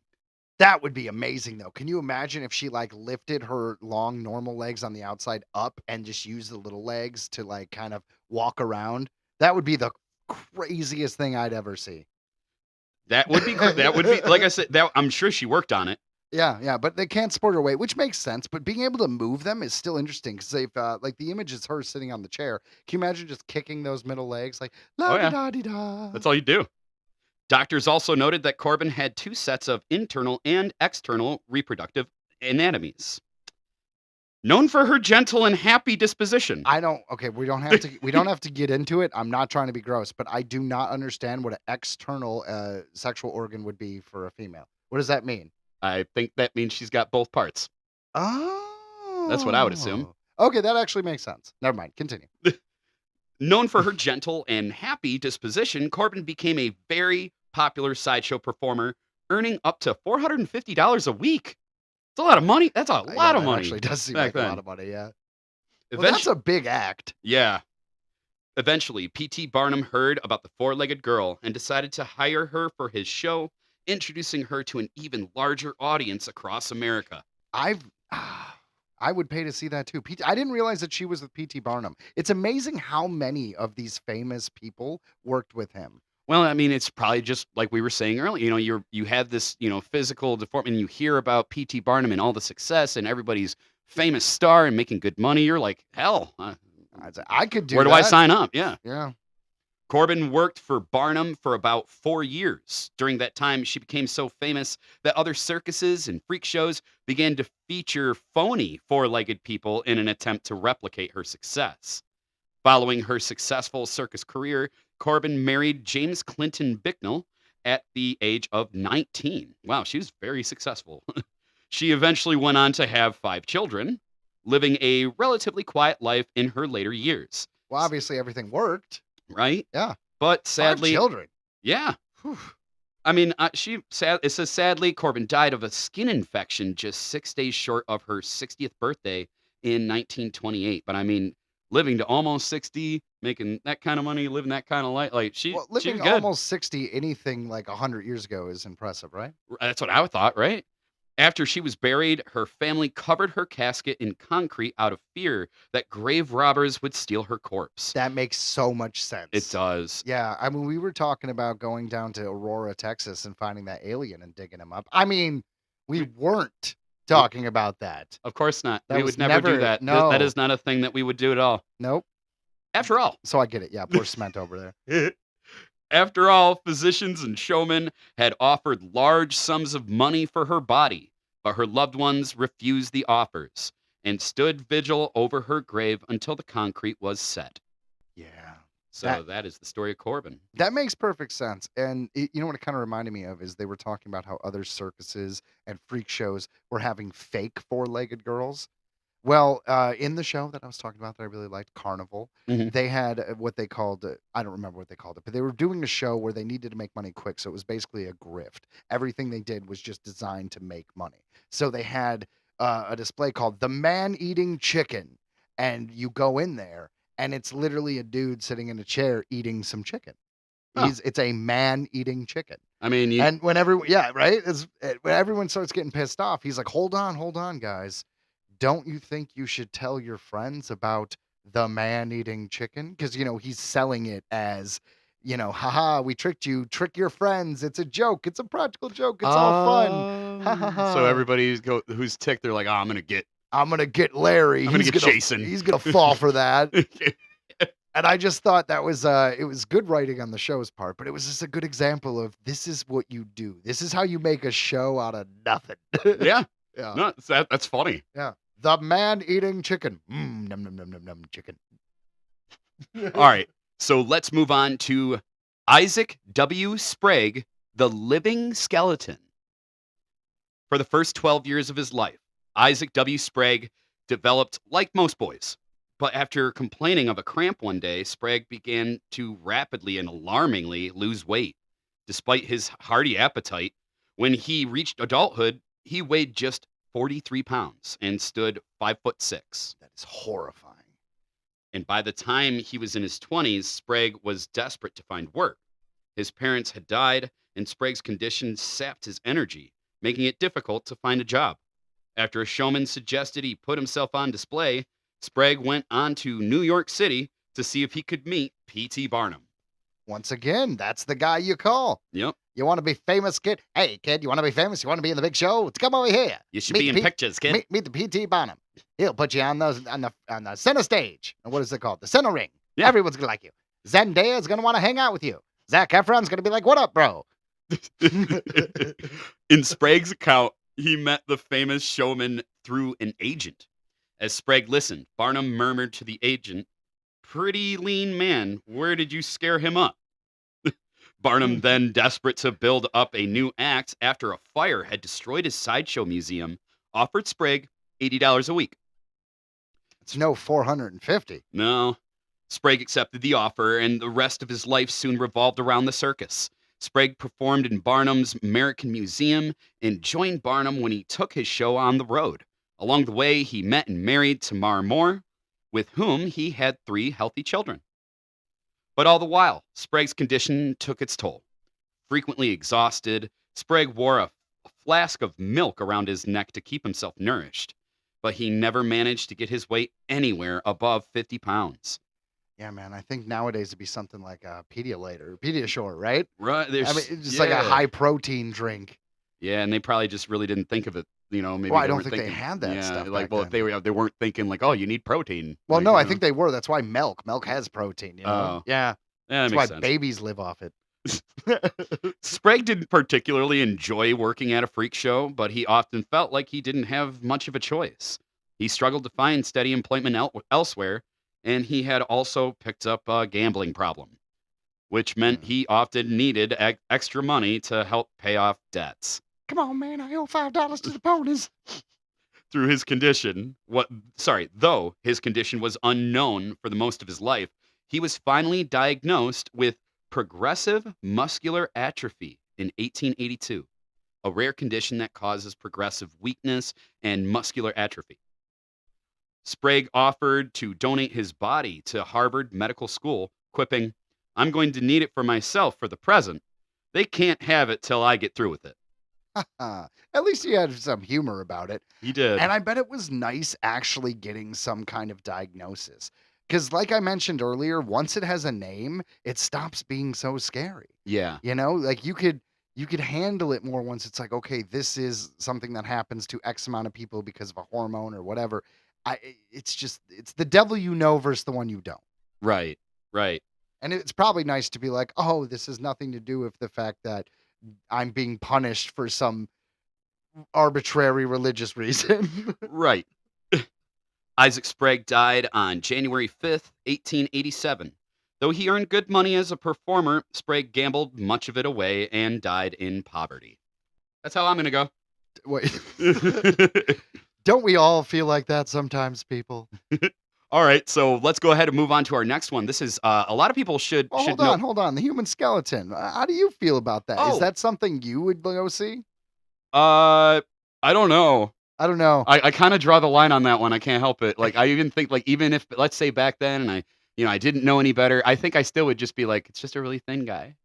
That would be amazing, though. Can you imagine if she like lifted her long normal legs on the outside up and just used the little legs to like kind of walk around? That would be the craziest thing I'd ever see. That would be like I said. That I'm sure she worked on it. Yeah, but they can't sport her weight, which makes sense. But being able to move them is still interesting because they've like the image is her sitting on the chair. Can you imagine just kicking those middle legs like la Oh, yeah. da di da? That's all you do. Doctors also noted that Corbin had 2 sets of internal and external reproductive anatomies. Known for her gentle and happy disposition. I don't. Okay, we don't have to. We don't have to get into it. I'm not trying to be gross, but I do not understand what an external sexual organ would be for a female. What does that mean? I think that means she's got both parts. Oh, That's what I would assume. Okay, that actually makes sense. Never mind. Continue. Known for her gentle and happy disposition, Corbin became a very popular sideshow performer, earning up to $450 a week. It's a lot of money. That's a lot of That money. actually does seem back like a then. lot of money. Yeah. Well, Eventu- that's a big act. Yeah. Eventually, P.T. Barnum heard about the 4-legged girl and decided to hire her for his show, introducing her to an even larger audience across America. I would pay to see that too. I didn't realize that she was with P.T. Barnum. It's amazing how many of these famous people worked with him. Well, I mean, it's probably just like we were saying earlier. You know, you have this, physical deformity, and you hear about P.T. Barnum and all the success, and everybody's famous star and making good money. You're like, hell, I'd say, I could do where that. do I sign up? Yeah. Yeah. Corbin worked for Barnum for about 4 years. During that time, she became so famous that other circuses and freak shows began to feature phony 4-legged people in an attempt to replicate her success. Following her successful circus career, Corbin married James Clinton Bicknell at the age of 19. Wow, she was very successful. She eventually went on to have 5 children, living a relatively quiet life in her later years. Well, obviously everything worked. Right? Yeah. But 5 sadly, children. yeah. Whew. I mean, it says sadly, Corbin died of a skin infection just 6 days short of her 60th birthday in 1928. But I mean, living to almost 60, making that kind of money, living that kind of life, like she Well, was living good. almost 60, anything like 100 years ago is impressive, right? That's what I thought, right? After she was buried, her family covered her casket in concrete out of fear that grave robbers would steal her corpse. That makes so much sense. It does. Yeah, I mean, we were talking about going down to Aurora, Texas, and finding that alien and digging him up. I mean, we weren't talking about that. Of course not. That We was would never do never- that. no. That is not a thing that we would do at all. Nope. After all, So I get it. Yeah, pour cement over there. After all, physicians and showmen had offered large sums of money for her body, but her loved ones refused the offers and stood vigil over her grave until the concrete was set. Yeah. So that is the story of Corbin. That makes perfect sense. And you know what it kind of reminded me of is they were talking about how other circuses and freak shows were having fake 4-legged girls. Well, in the show that I was talking about that I really liked, Carnival, Mhm. they had what they called, I don't remember what they called it, but they were doing a show where they needed to make money quick. So it was basically a grift. Everything they did was just designed to make money. So they had a display called The Man Eating Chicken. And you go in there and it's literally a dude sitting in a chair eating some chicken. Huh. It's a man eating chicken. I mean, And when when everyone starts getting pissed off, he's like, hold on, guys. Don't you think you should tell your friends about the man eating chicken? Because, he's selling it as, haha, we tricked you. Trick your friends. It's a joke. It's a practical joke. It's all fun. Ha, ha, ha. So everybody who's ticked, they're like, oh, I'm going to get. I'm going to get Larry. I'm gonna He's get Jason. He's going to fall for that. And I just thought that was it was good writing on the show's part, but it was just a good example of this is what you do. This is how you make a show out of nothing. Yeah. Yeah. No, that's funny. Yeah. The man eating chicken. Num num num num num chicken. All right. So let's move on to Isaac W. Sprague, the living skeleton. For the first 12 years of his life, Isaac W. Sprague developed like most boys. But after complaining of a cramp one day, Sprague began to rapidly and alarmingly lose weight. Despite his hearty appetite, when he reached adulthood, he weighed just 43 pounds and stood 5'6". That is horrifying. And by the time he was in his 20s, Sprague was desperate to find work. His parents had died, and Sprague's condition sapped his energy, making it difficult to find a job. After a showman suggested he put himself on display, Sprague went on to New York City to see if he could meet P.T. Barnum. Once again, that's the guy you call. Yep. You want to be famous, kid? Hey, kid, you want to be famous? You want to be in the big show? Come over here. You should Meet be in the P- pictures, kid. Meet the PT Bonham. He'll put you on the center stage. And what is it called? The center ring. Yeah. Everyone's gonna like you. Zendaya's gonna want to hang out with you. Zac Efron's gonna be like, "What up, bro?" In Sprague's account, he met the famous showman through an agent. As Sprague listened, Barnum murmured to the agent, "Pretty lean man, where did you scare him up?" Barnum, then desperate to build up a new act after a fire had destroyed his sideshow museum, offered Sprague $80 a week. It's no 450. No. Sprague accepted the offer, and the rest of his life soon revolved around the circus. Sprague performed in Barnum's American Museum and joined Barnum when he took his show on the road. Along the way, he met and married Tamar Moore, with whom he had 3 healthy children. But all the while, Sprague's condition took its toll. Frequently exhausted, Sprague wore a flask of milk around his neck to keep himself nourished, but he never managed to get his weight anywhere above 50 pounds. Yeah, man. I think nowadays it'd be something like a Pedialyte or Pediasure, right? Right? I mean, it's just like a high protein drink. Yeah, and they probably just really didn't think of it. Maybe Well, I they don't weren't think they thinking, had that stuff like, back well, if then. they weren't thinking like, oh, you need protein. Well, like, no, I think they were. That's why milk has protein. Oh. Yeah, yeah, that's that why makes sense. babies live off it. Sprague didn't particularly enjoy working at a freak show, but he often felt like he didn't have much of a choice. He struggled to find steady employment elsewhere, and he had also picked up a gambling problem, which meant he often needed extra money to help pay off debts. Come on, man! I owe $5 to the ponies. Through his condition, though his condition was unknown for the most of his life, he was finally diagnosed with progressive muscular atrophy in 1882, a rare condition that causes progressive weakness and muscular atrophy. Sprague offered to donate his body to Harvard Medical School, quipping, "I'm going to need it for myself for the present. They can't have it till I get through with it." At least he had some humor about it. He did. And I bet it was nice actually getting some kind of diagnosis. Because, like I mentioned earlier, once it has a name, it stops being so scary. Yeah. Like you could handle it more once it's like, okay, this is something that happens to X amount of people because of a hormone or whatever. It's the devil you know versus the one you don't. Right. Right. And it's probably nice to be like, oh, this has nothing to do with the fact that I'm being punished for some arbitrary religious reason. Right. Isaac Sprague died on January 5th, 1887. Though he earned good money as a performer, Sprague gambled much of it away and died in poverty. That's how I'm going to Wait, go. don't we all feel like that sometimes, people? All right, so let's go ahead and move on to our next one. This is a lot of people should Oh, should hold on. The human skeleton. How do you feel about that? Is Oh. that something you would go see? I don't know. I don't know. I kind of draw the line on that one. I can't help it. Like I even think like even if let's say back then and I didn't know any better, I think I still would just be like it's just a really thin guy.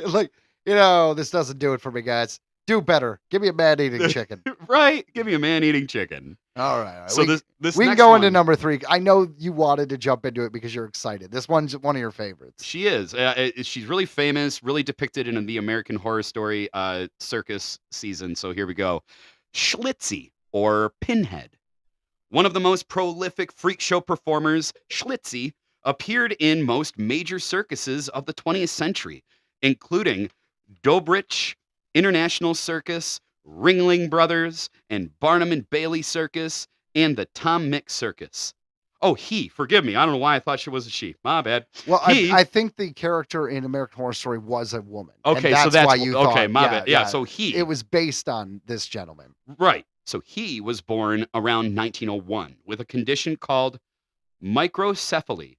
Like, this doesn't do it for me, guys. Do better. Give me a man-eating chicken. Right? Give me a man-eating chicken. All right. So this we can next go into one- number 3. I know you wanted to jump into it because you're excited. This one's one of your favorites. She is. She's really famous, really depicted in the American Horror Story circus season. So here we go. Schlitzie, or Pinhead. One of the most prolific freak show performers, Schlitzie appeared in most major circuses of the 20th century, including Dobrich International Circus, Ringling Brothers, and Barnum and Bailey Circus, and the Tom Mix Circus. Oh, forgive me. I don't know why I thought she was a she. My bad. Well, He- I think the character in American Horror Story was a woman. and Okay, so that's why you thought. okay. My bad. Yeah, so it was based on this gentleman. Right. So he was born around 1901 with a condition called microcephaly.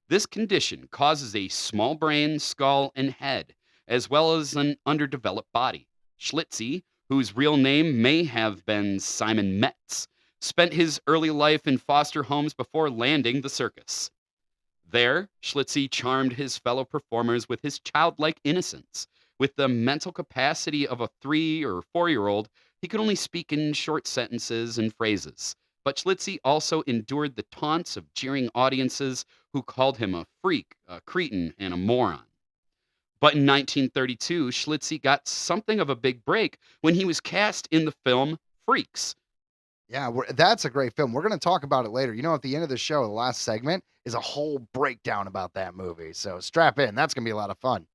This condition causes a small brain, skull, and head, as well as an underdeveloped body. Schlitzie, whose real name may have been Simon Metz, spent his early life in foster homes before landing the circus. There, Schlitzie charmed his fellow performers with his childlike innocence. With the mental capacity of a 3 or 4-year-old, he could only speak in short sentences and phrases. But Schlitzie also endured the taunts of jeering audiences who called him a freak, a cretin, and a moron. But in 1932, Schlitzie got something of a big break when he was cast in the film Freaks. Yeah, that's a great film. We're going to talk about it later. At the end of the show, the last segment is a whole breakdown about that movie. So strap in. That's going to be a lot of fun.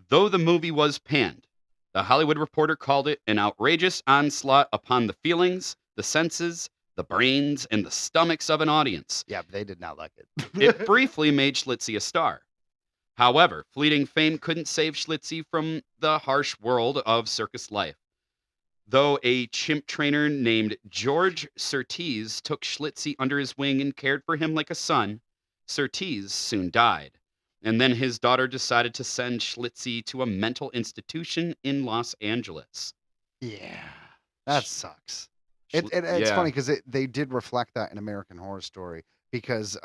Though the movie was panned, the Hollywood Reporter called it an outrageous onslaught upon the feelings, the senses, the brains, and the stomachs of an audience. Yeah, they did not like it. It briefly made Schlitzie a star. However, fleeting fame couldn't save Schlitzie from the harsh world of circus life. Though a chimp trainer named George Surtees took Schlitzie under his wing and cared for him like a son, Surtees soon died. And then his daughter decided to send Schlitzie to a mental institution in Los Angeles. Yeah, that sucks. Schl- It's yeah. funny because they did reflect that in American Horror Story because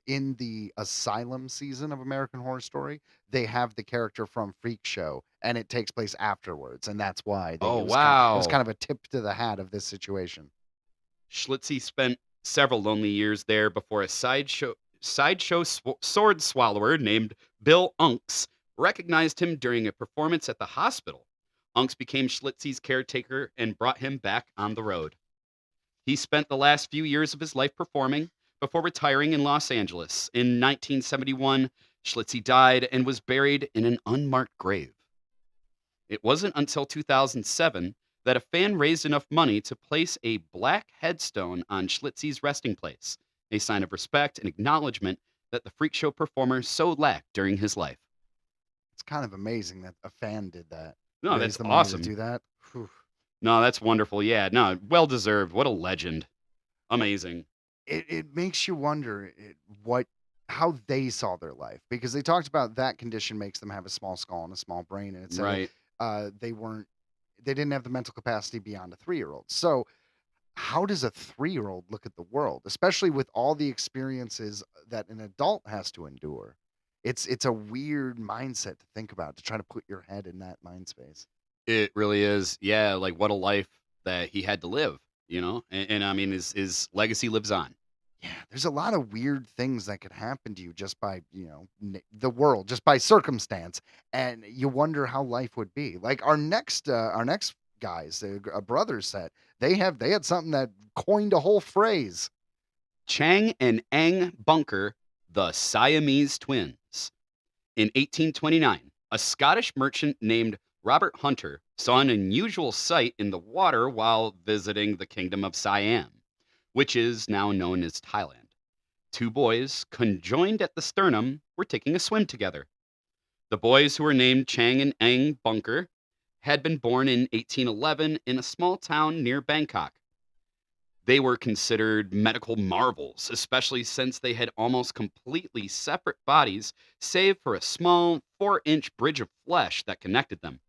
in the Asylum season of American Horror Story, they have the character from Freak Show, and it takes place afterwards, and that's why Oh, it was wow. kind of a tip to the hat of this situation. Schlitzie spent several lonely years there before a sideshow sword swallower named Bill Unks recognized him during a performance at the hospital. Unks became Schlitzie's caretaker and brought him back on the road. He spent the last few years of his life performing before retiring in Los Angeles. In 1971, Schlitzie died and was buried in an unmarked grave. It wasn't until 2007 that a fan raised enough money to place a black headstone on Schlitzie's resting place, a sign of respect and acknowledgement that the freak show performer so lacked during his life. It's kind of amazing that a fan did that. No, Raised that's the money to awesome. do that. Whew. No, that's wonderful. Yeah, no, well deserved. What a legend. Amazing. It makes you wonder how they saw their life because they talked about that condition makes them have a small skull and a small brain, and it said Right. they didn't have the mental capacity beyond a 3-year-old. So how does a 3-year-old look at the world, especially with all the experiences that an adult has to endure? It's a weird mindset to think about, to try to put your head in that mind space. It really is. Yeah, like what a life that he had to live, And I mean, his legacy lives on. Yeah, there's a lot of weird things that could happen to you just by, the world, just by circumstance, and you wonder how life would be. Like our next guys, the brothers said they had something that coined a whole phrase. Chang and Ang Bunker, the Siamese twins. In 1829, a Scottish merchant named Robert Hunter saw an unusual sight in the water while visiting the kingdom of Siam, which is now known as Thailand. Two boys, conjoined at the sternum, were taking a swim together. The boys, who were named Chang and Ang Bunker, had been born in 1811 in a small town near Bangkok. They were considered medical marvels, especially since they had almost completely separate bodies, save for a small 4-inch bridge of flesh that connected them.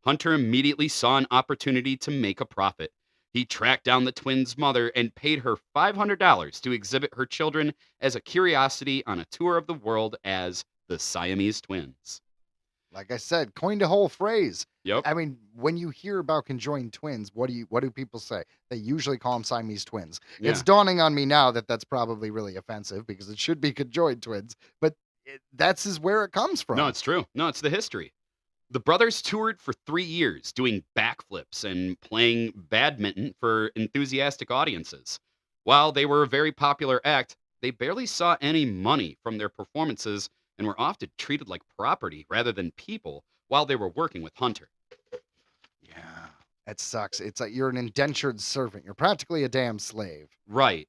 Hunter immediately saw an opportunity to make a profit. He tracked down the twins' mother and paid her $500 to exhibit her children as a curiosity on a tour of the world as the Siamese twins. Like I said, coined a whole phrase. Yep. I mean, when you hear about conjoined twins, what do people say? They usually call them Siamese twins. Yeah. It's dawning on me now that that's probably really offensive because it should be conjoined twins, but that's is where it comes from. No, it's true. No, it's the history. The brothers toured for 3 years doing backflips and playing badminton for enthusiastic audiences. While they were a very popular act, they barely saw any money from their performances and were often treated like property rather than people while they were working with Hunter. Yeah, it sucks. It's like you're an indentured servant. You're practically a damn slave. Right.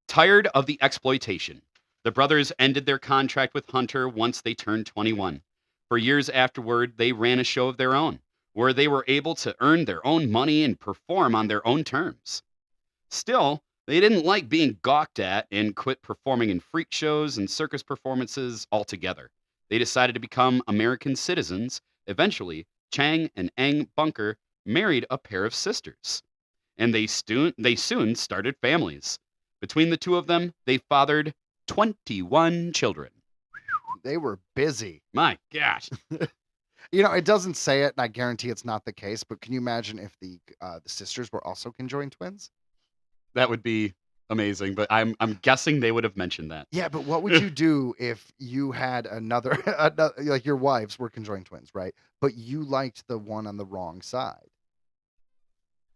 Tired of the exploitation, the brothers ended their contract with Hunter once they turned 21. For years afterward, they ran a show of their own, where they were able to earn their own money and perform on their own terms. Still, they didn't like being gawked at and quit performing in freak shows and circus performances altogether. They decided to become American citizens. Eventually, Chang and Ang Bunker married a pair of sisters, and they soon started families. Between the two of them, they fathered 21 children. They were busy. My gosh. It doesn't say it, and I guarantee it's not the case. But can you imagine if the sisters were also conjoined twins? That would be amazing, but I'm guessing they would have mentioned that. Yeah, but what would you do if you had another, like your wives were conjoined twins, right? But you liked the one on the wrong side.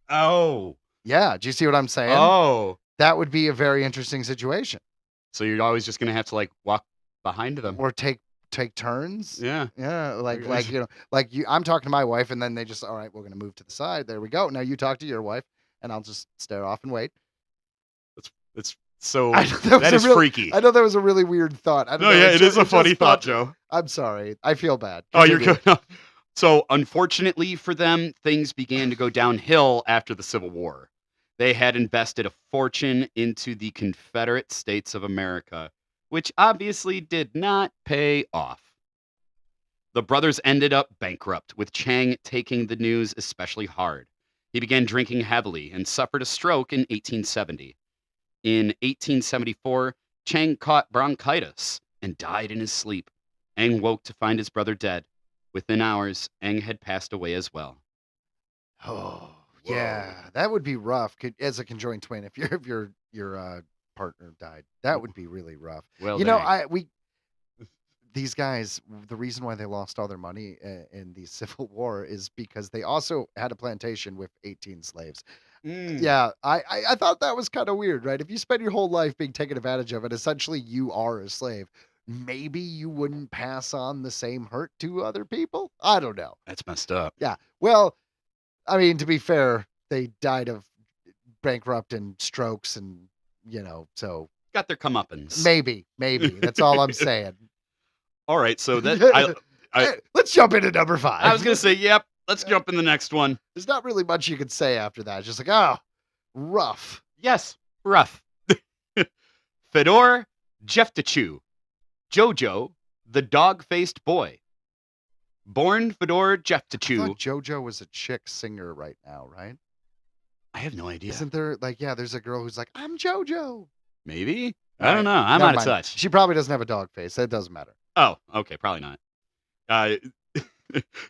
Oh. Yeah, do you see what I'm saying? Oh. That would be a very interesting situation. So you're always just gonna have to like walk behind them. Or take turns. Yeah. Yeah, like you. I'm talking to my wife, and then they just, all right, we're gonna move to the side. There we go. Now you talk to your wife, and I'll just stare off and wait. It's so I know that that was is a real- freaky. I know that was a really weird thought. I don't No, know, yeah, it it ju- is a just funny thought, popped- Joe. I'm sorry. I feel bad. Oh, you're Continue. good. So, unfortunately for them, things began to go downhill after the Civil War. They had invested a fortune into the Confederate States of America, which obviously did not pay off. The brothers ended up bankrupt, with Chang taking the news especially hard. He began drinking heavily and suffered a stroke in 1870. In 1874, Chang caught bronchitis and died in his sleep. Eng woke to find his brother dead. Within hours, Eng had passed away as well. Oh, yeah, that would be rough. As a conjoined twin, if your partner died, that would be really rough. Well, You know, dang. these guys, the reason why they lost all their money in the Civil War is because they also had a plantation with 18 slaves. Mm. Yeah, I thought that was kind of weird, right? If you spend your whole life being taken advantage of, and essentially you are a slave, maybe you wouldn't pass on the same hurt to other people. I don't know. That's messed up. Yeah. Well, I mean, to be fair, they died of bankrupt and strokes, and so Got their comeuppance. maybe that's all I'm saying. All right, so that Hey, let's jump into number 5. I was gonna say, yep. Let's jump in the next one. There's not really much you could say after that. It's just like, oh, rough. Yes, rough. Fedor Jeftachew, Jojo, the dog-faced boy. Born Fedor I Jeftachew. thought JoJo was a chick singer right now, right? I have no idea. Isn't there there's a girl who's like, I'm JoJo. Maybe? I All don't know. right, I'm never out of mind. touch. She probably doesn't have a dog face. That doesn't matter. Oh, okay, probably not.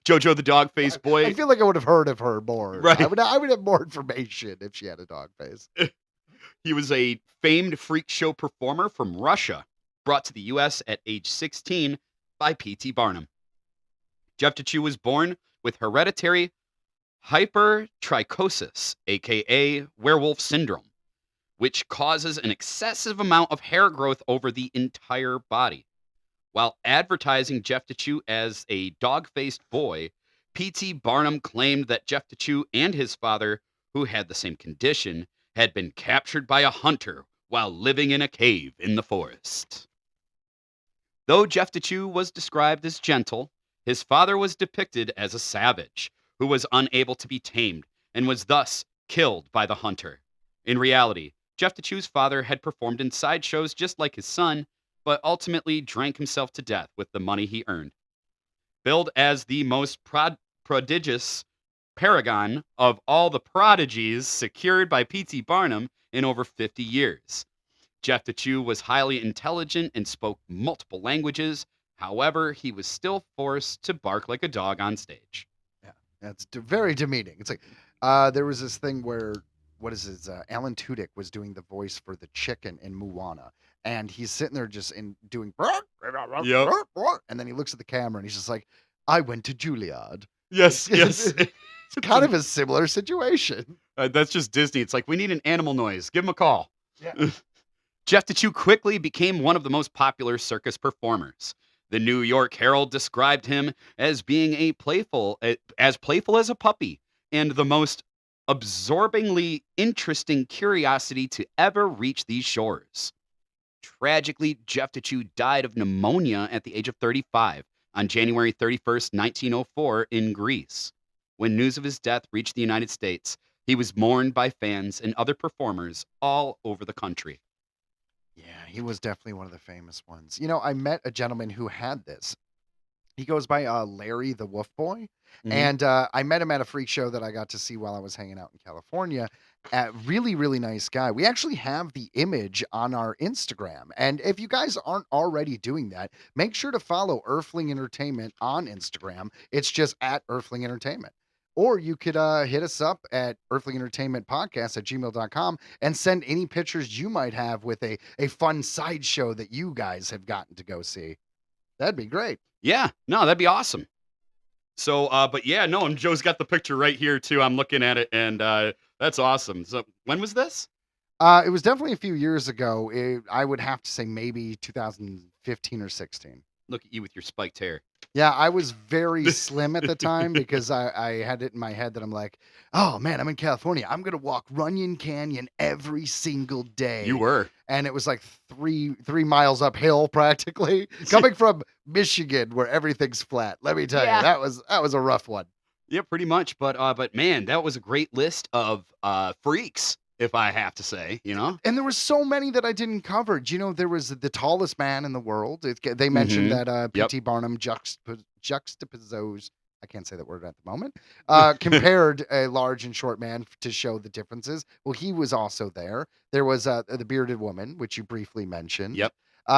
Jojo the dog-faced boy. I feel like I would have heard of her more. Right. I would have more information if she had a dog face. He was a famed freak show performer from Russia, brought to the U.S. at age 16 by P.T. Barnum. Jeftachew was born with hereditary hypertrichosis, aka werewolf syndrome, which causes an excessive amount of hair growth over the entire body. While advertising Jeftachew as a dog-faced boy, P.T. Barnum claimed that Jeftachew and his father, who had the same condition, had been captured by a hunter while living in a cave in the forest. Though Jeftachew was described as gentle, his father was depicted as a savage who was unable to be tamed and was thus killed by the hunter. In reality, Jeftachew's father had performed in sideshows just like his son, but ultimately drank himself to death with the money he earned. Billed as the most prodigious paragon of all the prodigies secured by P.T. Barnum in over 50 years. Jeftachew was highly intelligent and spoke multiple languages. However, he was still forced to bark like a dog on stage. Yeah, that's very demeaning. It's like there was this thing where Alan Tudyk was doing the voice for the chicken in Moana, and he's sitting there just doing, Yep. and then he looks at the camera and he's just like, "I went to Juilliard." Yes, yes. It's kind of a similar situation. That's just Disney. It's like, we need an animal noise. Give him a call. Yeah. Jeftachew quickly became one of the most popular circus performers. The New York Herald described him as being as playful as a puppy and the most absorbingly interesting curiosity to ever reach these shores. Tragically, Jeftachew died of pneumonia at the age of 35 on January 31st, 1904 in Greece. When news of his death reached the United States, he was mourned by fans and other performers all over the country. Yeah, he was definitely one of the famous ones. I met a gentleman who had this. He goes by Larry the Wolf Boy. Mhm. And I met him at a freak show that I got to see while I was hanging out in California. Really, really nice guy. We actually have the image on our Instagram. And if you guys aren't already doing that, make sure to follow Earthling Entertainment on Instagram. It's just at Earthling Entertainment. Or you could hit us up at Earthling Entertainment Podcast at gmail.com and send any pictures you might have with a fun sideshow that you guys have gotten to go see. That'd be great. Yeah, no, that'd be awesome. So, but yeah, no, and Joe's got the picture right here too. I'm looking at it, and that's awesome. So, when was this? It was definitely a few years ago. I would have to say maybe 2015 or 16. Look at you with your spiked hair. Yeah, I was very slim at the time because I had it in my head that I'm like, oh man, I'm in California. I'm gonna walk Runyon Canyon every single day. You were. And it was like three miles uphill practically. Coming from Michigan where everything's flat. Let me tell you, that was a rough one. Yeah, pretty much. But man, that was a great list of freaks, if I have to say, you know? And there were so many that I didn't cover. You know, there was the tallest man in the world. They mentioned that P.T. Barnum juxtaposed, I can't say that word at the moment, compared a large and short man to show the differences. Well, he was also there. There was the bearded woman, which you briefly mentioned. Yep.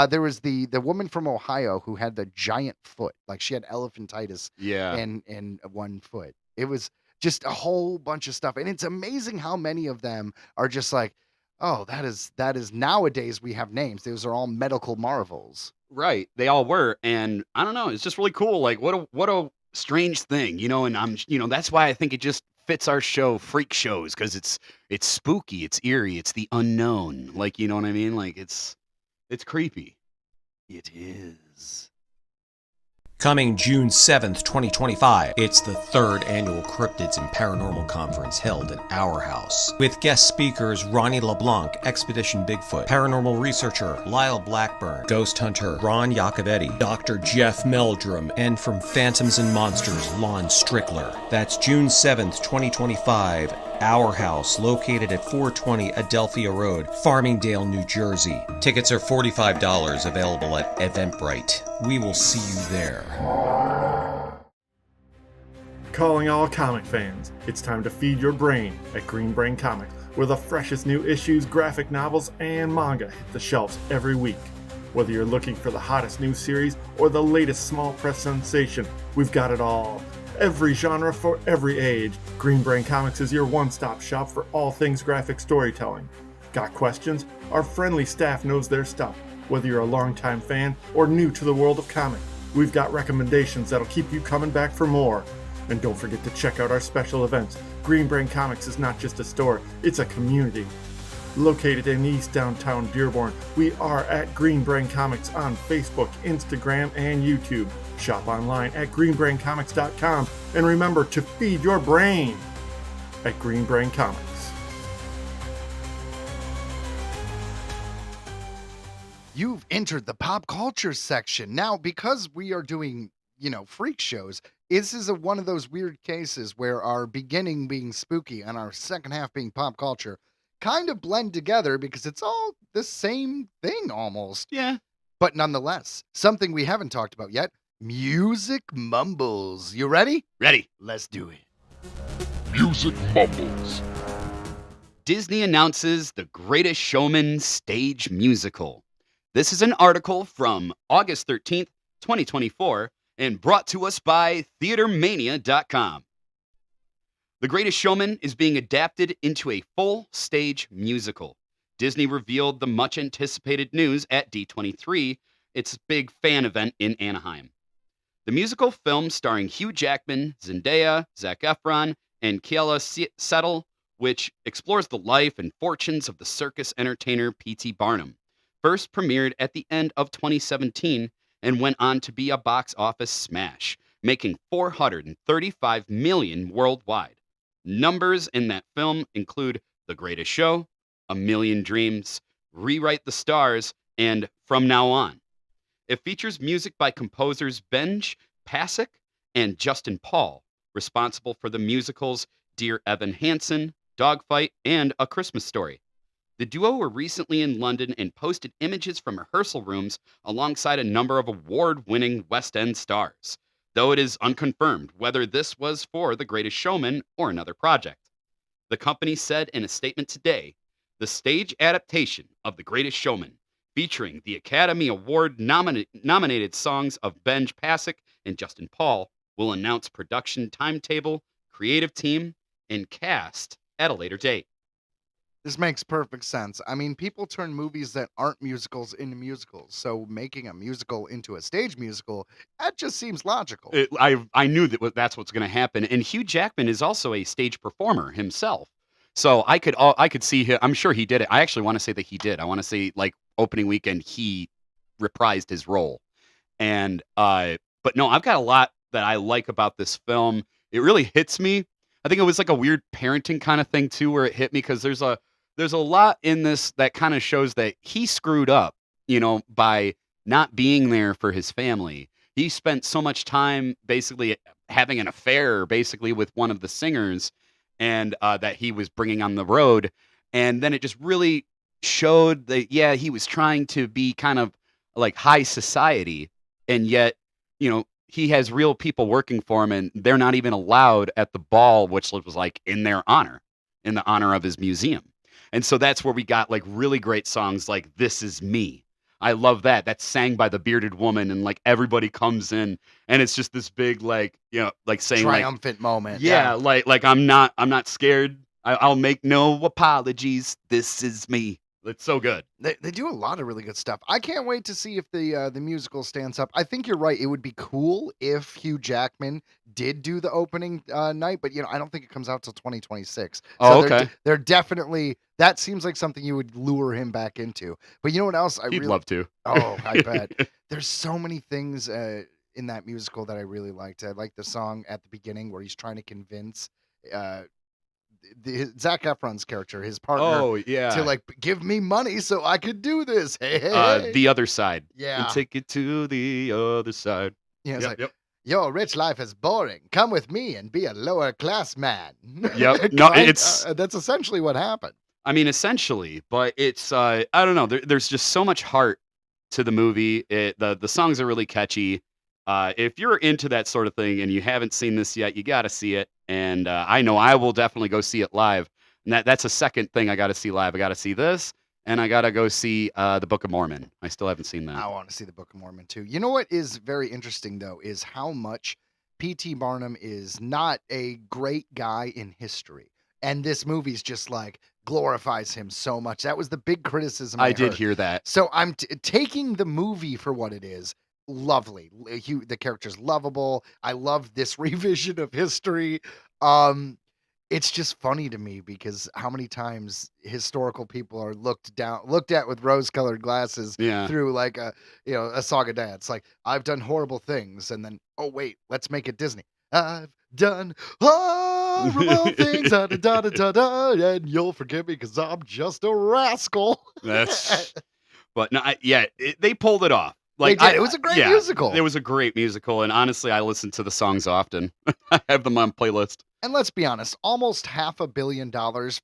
There was the woman from Ohio who had the giant foot. Like she had elephantitis in one foot. It was just a whole bunch of stuff. And it's amazing how many of them are just like, oh, that is nowadays we have names. Those are all medical marvels. Right. They all were. And I don't know, it's just really cool. Like what a strange thing, you know, and that's why I think it just fits our show, Freakshows, because it's spooky, it's eerie, it's the unknown. Like, you know what I mean? Like it's creepy. It is. Coming June 7th, 2025, it's the third annual Cryptids and Paranormal Conference held at Our House. With guest speakers Ronnie LeBlanc, Expedition Bigfoot, paranormal researcher Lyle Blackburn, ghost hunter Ron Iacovetti, Dr. Jeff Meldrum, and from Phantoms and Monsters, Lon Strickler. That's June 7th, 2025, Our House, located at 420 Adelphia Road, Farmingdale, New Jersey. Tickets are $45, available at Eventbrite. We will see you there. Calling all comic fans, it's time to feed your brain at Green Brain Comics, where the freshest new issues, graphic novels, and manga hit the shelves every week. Whether you're looking for the hottest new series or the latest small press sensation, we've got it all. Every genre for every age, Green Brain Comics is your one-stop shop for all things graphic storytelling. Got questions? Our friendly staff knows their stuff. Whether you're a longtime fan or new to the world of comics, we've got recommendations that'll keep you coming back for more. And don't forget to check out our special events. Green Brain Comics is not just a store, it's a community. Located in East Downtown Dearborn, we are at Green Brain Comics on Facebook, Instagram, and YouTube. Shop online at greenbraincomics.com, and remember to feed your brain at Green Brain Comics. You've entered the pop culture section. Now, because we are doing, freak shows, this is one of those weird cases where our beginning being spooky and our second half being pop culture kind of blend together because it's all the same thing almost. Yeah. But nonetheless, something we haven't talked about yet, music mumbles. You ready? Ready. Let's do it. Music mumbles. Disney announces The Greatest Showman stage musical. This is an article from August 13th, 2024, and brought to us by theatermania.com. The Greatest Showman is being adapted into a full stage musical. Disney revealed the much anticipated news at D23, its big fan event in Anaheim. The musical film starring Hugh Jackman, Zendaya, Zac Efron, and Keala Settle, which explores the life and fortunes of the circus entertainer P.T. Barnum, first premiered at the end of 2017 and went on to be a box office smash, making $435 million worldwide. Numbers in that film include The Greatest Show, A Million Dreams, Rewrite the Stars, and From Now On. It features music by composers Benj Pasek and Justin Paul, responsible for the musicals Dear Evan Hansen, Dogfight, and A Christmas Story. The duo were recently in London and posted images from rehearsal rooms alongside a number of award-winning West End stars, though it is unconfirmed whether this was for The Greatest Showman or another project. The company said in a statement today, the stage adaptation of The Greatest Showman, featuring the Academy Award nominated songs of Benj Pasek and Justin Paul, will announce production timetable, creative team, and cast at a later date. This makes perfect sense. I mean, people turn movies that aren't musicals into musicals, so making a musical into a stage musical, that just seems logical. I knew that's what's going to happen. And Hugh Jackman is also a stage performer himself, so I could see him. I'm sure he did it. I actually want to say that he did. I want to say like opening weekend he reprised his role. And but no, I've got a lot that I like about this film. It really hits me. I think it was like a weird parenting kind of thing too, where it hit me because there's a lot in this that kind of shows that he screwed up, by not being there for his family. He spent so much time basically having an affair basically with one of the singers and that he was bringing on the road. And then it just really showed that, yeah, he was trying to be kind of like high society. And yet, he has real people working for him and they're not even allowed at the ball, which was like in their honor, in the honor of his museum. And so that's where we got like really great songs like This Is Me. I love that. That's sang by the bearded woman and like everybody comes in and it's just this big like, like saying Triumphant moment. Yeah, like I'm not scared. I'll make no apologies. This is me. It's so good. They do a lot of really good stuff. I can't wait to see if the musical stands up. I think you're right. It would be cool if Hugh Jackman did do the opening night, but I don't think it comes out till 2026. Oh, so okay. They're definitely, that seems like something you would lure him back into. But you know what else? He'd love to. Oh, I bet. There's so many things in that musical that I really liked. I like the song at the beginning where he's trying to convince Zac Efron's character, his partner, Oh, yeah. to like give me money so I could do this. Hey. The Other Side. Yeah. And take it to the other side. Yeah, it's Yep, like, yep. your rich life is boring. Come with me and be a lower class man. Yep. No, that's essentially what happened. I mean, essentially, but it's I don't know. There's just so much heart to the movie. The songs are really catchy. If you're into that sort of thing and you haven't seen this yet, you got to see it. And I know I will definitely go see it live. And that's a second thing I got to see live. I got to see this, and I got to go see the Book of Mormon. I still haven't seen that. I want to see the Book of Mormon too. You know what is very interesting though is how much P.T. Barnum is not a great guy in history, and this movie's just like glorifies him so much. That was the big criticism I did heard. hear that. So I'm taking the movie for what it is. Lovely. The character's lovable. I love this revision of history. It's just funny to me because how many times historical people are looked at with rose-colored glasses Yeah. through like a song and dance. Like, I've done horrible things, and then wait, let's make it Disney. I've done horrible things, da, da, da, da, da, and you'll forgive me because I'm just a rascal. But no, they pulled it off. Like They did. It was a great musical. It was a great musical, and honestly, I listen to the songs often. I have them on playlist. And let's be honest, almost $500 million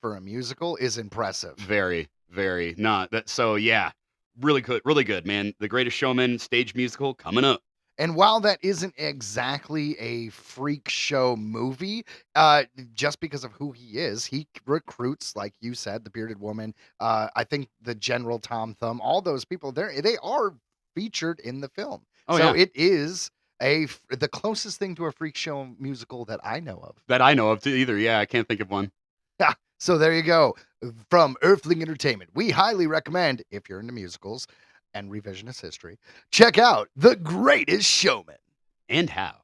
for a musical is impressive. Very, very not that. So yeah, really good, man. The Greatest Showman stage musical coming up. And while that isn't exactly a freak show movie, just because of who he is, he recruits, like you said, the bearded woman. I think the General Tom Thumb, all those people there, they are featured in the film. Oh, so yeah. it is the closest thing to a freak show musical that I know of. That I know of too, either. Yeah, I can't think of one. So there you go. From Earthling Entertainment, we highly recommend, if you're into musicals and revisionist history, check out The Greatest Showman. And how?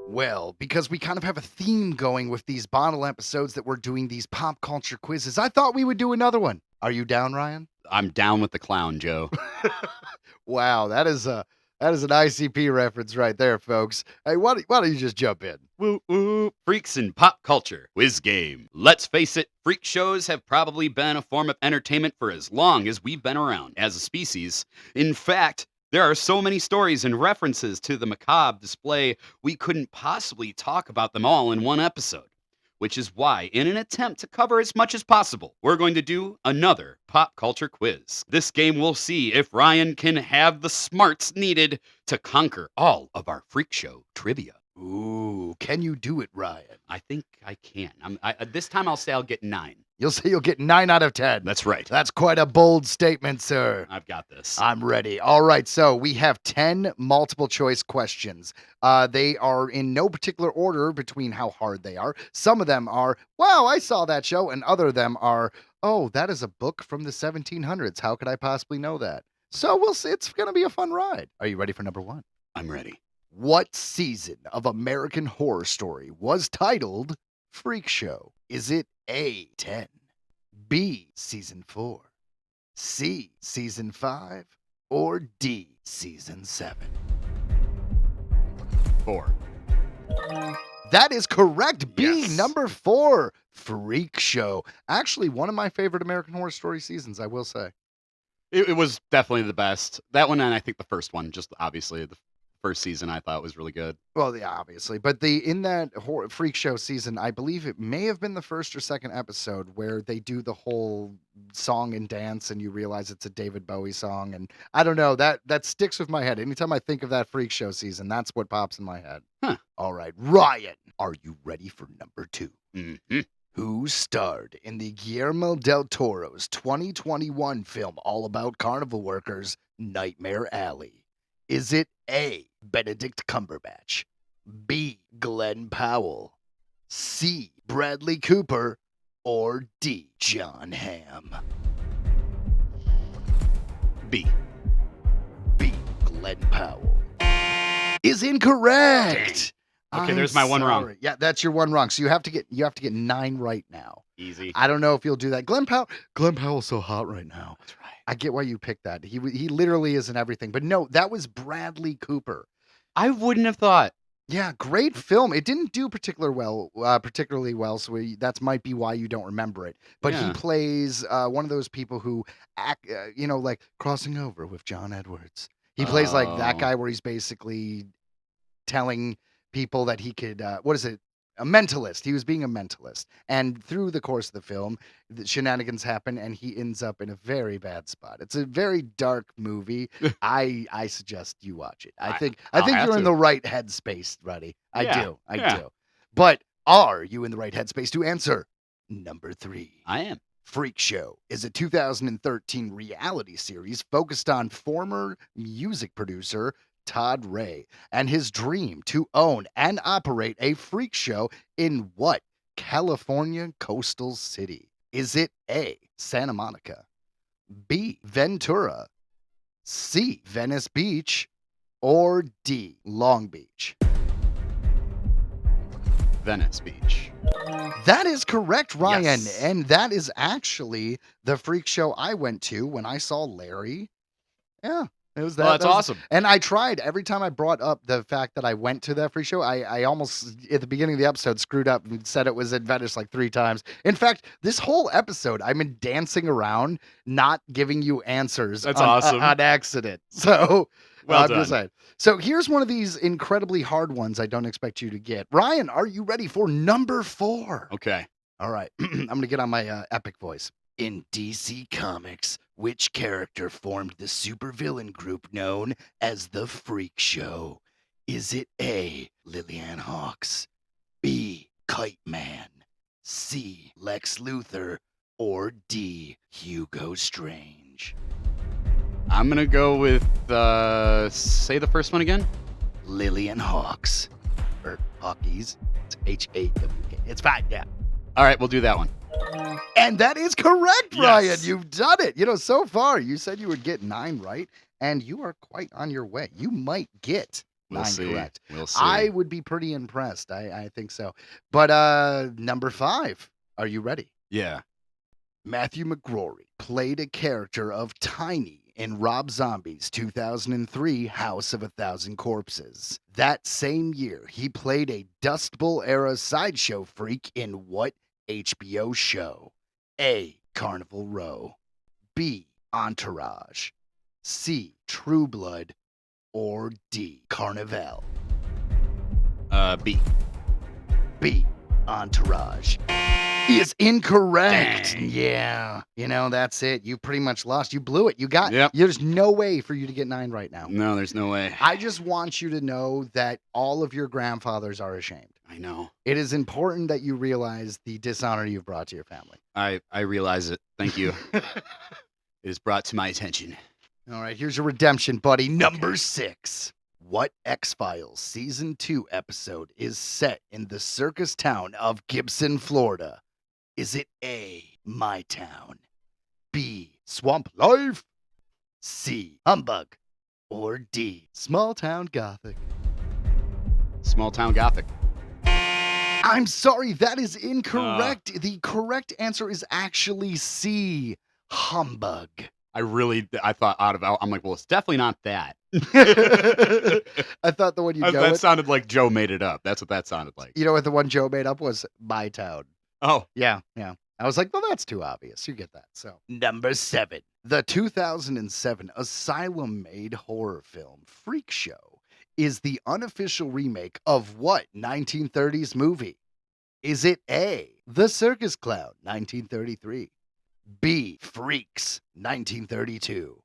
Well, because we kind of have a theme going with these bottle episodes that we're doing these pop culture quizzes, I thought we would do another one. Are you down, Ryan? I'm down with the clown, Joe. Wow, that is an ICP reference right there, folks. Hey, why don't you just jump in? Woo woo. Freaks in pop culture quiz game. Let's face it, freak shows have probably been a form of entertainment for as long as we've been around as a species. In fact, there are so many stories and references to the macabre display, we couldn't possibly talk about them all in one episode. Which is why, in an attempt to cover as much as possible, we're going to do another pop culture quiz. This game will see if Ryan can have the smarts needed to conquer all of our freak show trivia. Ooh, can you do it, Ryan? I think I can. This time I'll say I'll get 9. You'll say you'll get 9 out of 10. That's right. That's quite a bold statement, sir. I've got this. I'm ready. All right, so we have 10 multiple choice questions. They are in no particular order between how hard they are. Some of them are, wow, I saw that show, and other of them are, oh, that is a book from the 1700s. How could I possibly know that? So we'll see. It's going to be a fun ride. Are you ready for number 1? I'm ready. What season of American Horror Story was titled Freak Show? Is it A, 10, B, season 4, C, season 5, or D, season 7? 4. That is correct. B, Yes. number 4, Freak Show. Actually, one of my favorite American Horror Story seasons, I will say. It was definitely the best. That one, and I think the first one, just obviously the first season I thought was really good. Well, yeah, obviously, but in that Freak Show season, I believe it may have been the first or second episode where they do the whole song and dance, and you realize it's a David Bowie song, and I don't know, that sticks with my head. Anytime I think of that Freak Show season, that's what pops in my head. Huh. All right, Ryan, are you ready for number 2? Mm-hmm. Who starred in the Guillermo del Toro's 2021 film all about carnival workers, Nightmare Alley? Is it A, Benedict Cumberbatch, B, Glenn Powell, C, Bradley Cooper, or D, John Hamm? B. B, Glenn Powell is incorrect. Okay, I'm there's my one wrong. sorry. Yeah, that's your one wrong. So you have to get 9 right now. Easy. I don't know if you'll do that. Glenn Powell's so hot right now. That's right. I get why you picked that. He literally is in everything. But no, that was Bradley Cooper. I wouldn't have thought. Yeah, great film. It didn't do particularly well, so that might be why you don't remember it. But he Yeah. plays one of those people who act, like crossing over with John Edwards. He plays like that Oh. guy where he's basically telling people that he could, what is it? A mentalist. He was being a mentalist. And through the course of the film, the shenanigans happen and he ends up in a very bad spot. It's a very dark movie. I suggest you watch it. I think I'll have you're in to. the right headspace, Ruddy. I Yeah, do. yeah. But are you in the right headspace to answer number 3? I am. Freak Show is a 2013 reality series focused on former music producer Todd Ray and his dream to own and operate a freak show in what California coastal city? Is it A, Santa Monica, B, Ventura, C, Venice Beach, or D, Long Beach? Venice Beach. That is correct, Ryan. Yes. And that is actually the freak show I went to when I saw Larry. Yeah. It was that. Well, that's that was- awesome. And I tried every time I brought up the fact that I went to that free show. I almost at the beginning of the episode screwed up and said it was in Venice like 3 times. In fact, this whole episode I've been dancing around, not giving you answers. That's on, awesome. on accident. So Well I'm just done. saying. So here's one of these incredibly hard ones I don't expect you to get. Ryan, are you ready for number 4? Okay. All right. I'm going to get on my epic voice. In DC Comics, which character formed the supervillain group known as the Freak Show? Is it A, Lillian Hawks, B, Kite Man, C, Lex Luthor, or D, Hugo Strange? I'm going to go with, say the first one again. Lillian Hawks. Or Hawkies. It's H-A-W-K. It's fine, yeah. All right, we'll do that one. And that is correct, Ryan. Yes. You've done it. So far, you said you would get 9 right, and you are quite on your way. You might get 9 We'll see. correct. We'll see. I would be pretty impressed. I think so. But number 5, are you ready? Yeah. Matthew McGrory played a character of Tiny in Rob Zombie's 2003 House of a Thousand Corpses. That same year, he played a Dust Bowl-era sideshow freak in what HBO show? A, Carnival Row, B, Entourage, C, True Blood, or D, Carnival? B. B, Entourage. is incorrect. Dang. Yeah. That's it. You pretty much lost. You blew it. Yep. There's no way for you to get 9 right now. No, there's no way. I just want you to know that all of your grandfathers are ashamed. I know. It is important that you realize the dishonor you've brought to your family. I realize it. Thank you. It is brought to my attention. All right, here's your redemption, buddy. Number 6. What X-Files Season 2 episode is set in the circus town of Gibson, Florida? Is it A, My Town, B, Swamp Life, C, Humbug, or D, Small Town Gothic? Small town Gothic. I'm sorry, that is incorrect. The correct answer is actually C, Humbug. I thought I'm like, well, it's definitely not that. I thought the one you go That with, sounded like Joe made it up. That's what that sounded like. you know what the one Joe made up was? My Town. Oh, Yeah. I was like, well, that's too obvious. You get that. So, number 7. The 2007 Asylum-made horror film Freakshow is the unofficial remake of what 1930s movie? Is it A, The Circus Clown, 1933, B, Freaks, 1932,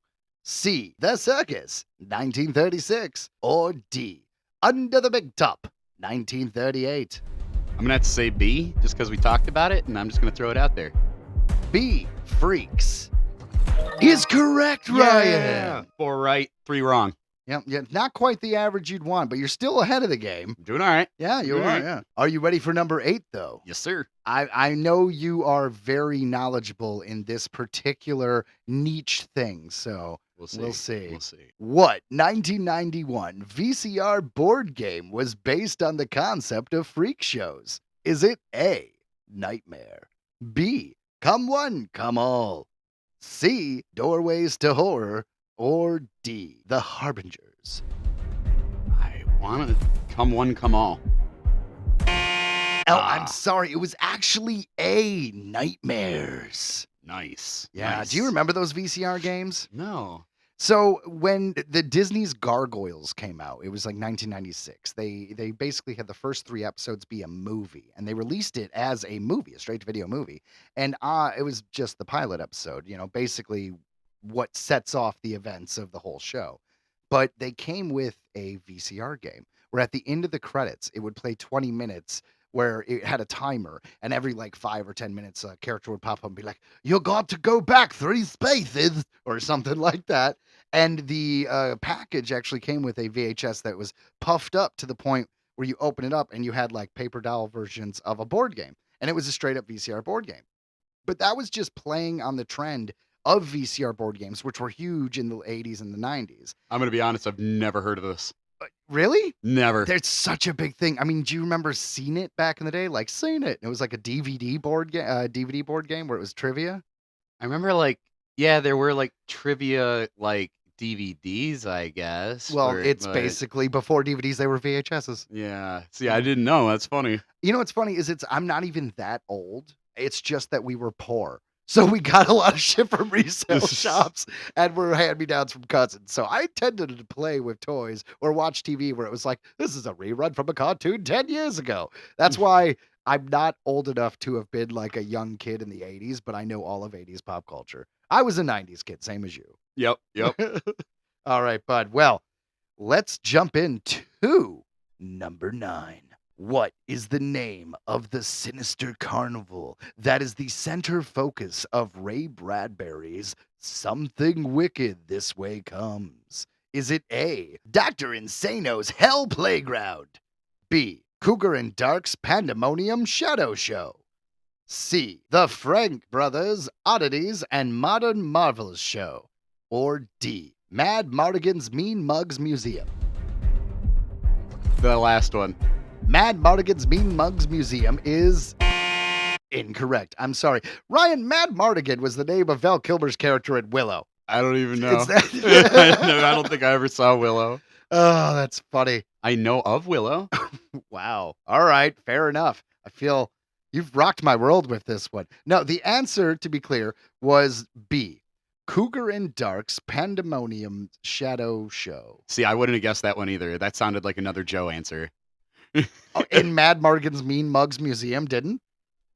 C, The Circus, 1936, or D, Under the Big Top, 1938? I'm going to have to say B just because we talked about it, and I'm just going to throw it out there. B, Freaks is correct, Ryan. 4 right, 3 wrong. Yeah, not quite the average you'd want, but you're still ahead of the game. I'm doing all right. Yeah, you All are. right. Yeah. Are you ready for number 8, though? Yes, sir. I know you are very knowledgeable in this particular niche thing, so We'll see. We'll see. We'll see. What 1991 VCR board game was based on the concept of freak shows? Is it A, Nightmare, B, Come One, Come All, C, Doorways to Horror, or D, The Harbingers? I want to come one, come all. Oh, I'm sorry. It was actually A, Nightmares. Nice. Yeah. Nice. Do you remember those VCR games? No. So when the Disney's Gargoyles came out, it was like 1996. They basically had the first 3 episodes be a movie, and they released it as a movie, a straight-to-video movie. And it was just the pilot episode, basically what sets off the events of the whole show. But they came with a VCR game where at the end of the credits, it would play 20 minutes where it had a timer, and every like 5 or 10 minutes, a character would pop up and be like, "You got to go back 3 spaces," or something like that. And the package actually came with a VHS that was puffed up to the point where you open it up and you had like paper doll versions of a board game, and it was a straight up VCR board game. But that was just playing on the trend of VCR board games, which were huge in the 80s and the 90s. I'm going to be honest. I've never heard of this. Really? Never. There's such a big thing. I mean, do you remember Seen It back in the day? Like Seen It. It was like a DVD board game where it was trivia. I remember there were like trivia like DVDs, I guess. Well, it's basically before DVDs, they were VHSs. Yeah. See, I didn't know. That's funny. You know what's funny is I'm not even that old. It's just that we were poor. So we got a lot of shit from resale shops and were hand-me-downs from cousins. So I tended to play with toys or watch TV where it was like, this is a rerun from a cartoon 10 years ago. That's why I'm not old enough to have been like a young kid in the 80s, but I know all of 80s pop culture. I was a 90s kid, same as you. Yep. All right, bud. Well, let's jump into number 9. What is the name of the sinister carnival that is the center focus of Ray Bradbury's Something Wicked This Way Comes? Is it A, Dr. Insano's Hell Playground, B, Cougar and Dark's Pandemonium Shadow Show, C, the Frank Brothers Oddities and Modern Marvels Show, or D, Mad Mardigan's Mean Mugs Museum? The last one. Mad Mardigan's Mean Mugs Museum is incorrect. I'm sorry. Ryan, Mad Mardigan was the name of Val Kilmer's character in Willow. I don't even know. It's that- I don't think I ever saw Willow. Oh, that's funny. I know of Willow. Wow. All right. Fair enough. I feel you've rocked my world with this one. No, the answer, to be clear, was B, Cougar and Dark's Pandemonium Shadow Show. See, I wouldn't have guessed that one either. That sounded like another Joe answer. Oh, in Mad Mardigan's Mean Mugs Museum, didn't?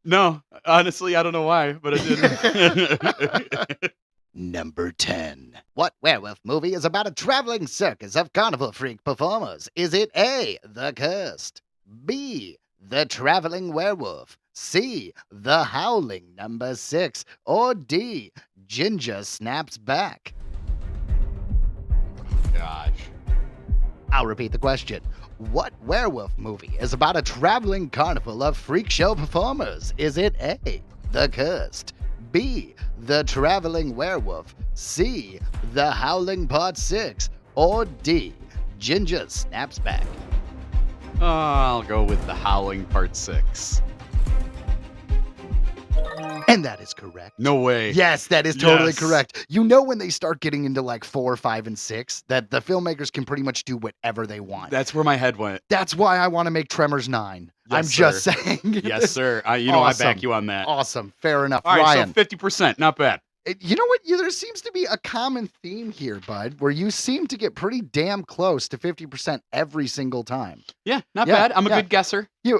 No, honestly, I don't know why, but I did. Number 10. What werewolf movie is about a traveling circus of carnival freak performers? Is it A, The Cursed, B, The Traveling Werewolf, C, The Howling number 6, or D, Ginger Snaps Back? Gosh. I'll repeat the question. What werewolf movie is about a traveling carnival of freak show performers? Is it A, The Cursed, B, The Traveling Werewolf, C, The Howling Part 6, or D, Ginger Snaps Back? I'll go with The Howling Part 6. And that is correct. No way. Yes, that is totally Yes. correct. You know when they start getting into like 4, 5, and 6, that the filmmakers can pretty much do whatever they want. That's where my head went. That's why I want to make Tremors 9. Yes, I'm just sir. saying. Yes, sir. I Awesome. back you on that. Awesome. Fair enough. All right, Ryan. so 50%, not bad. You know what? There seems to be a common theme here, bud, where you seem to get pretty damn close to 50% every single time. Yeah, not Yeah, bad. I'm a yeah. good guesser. You,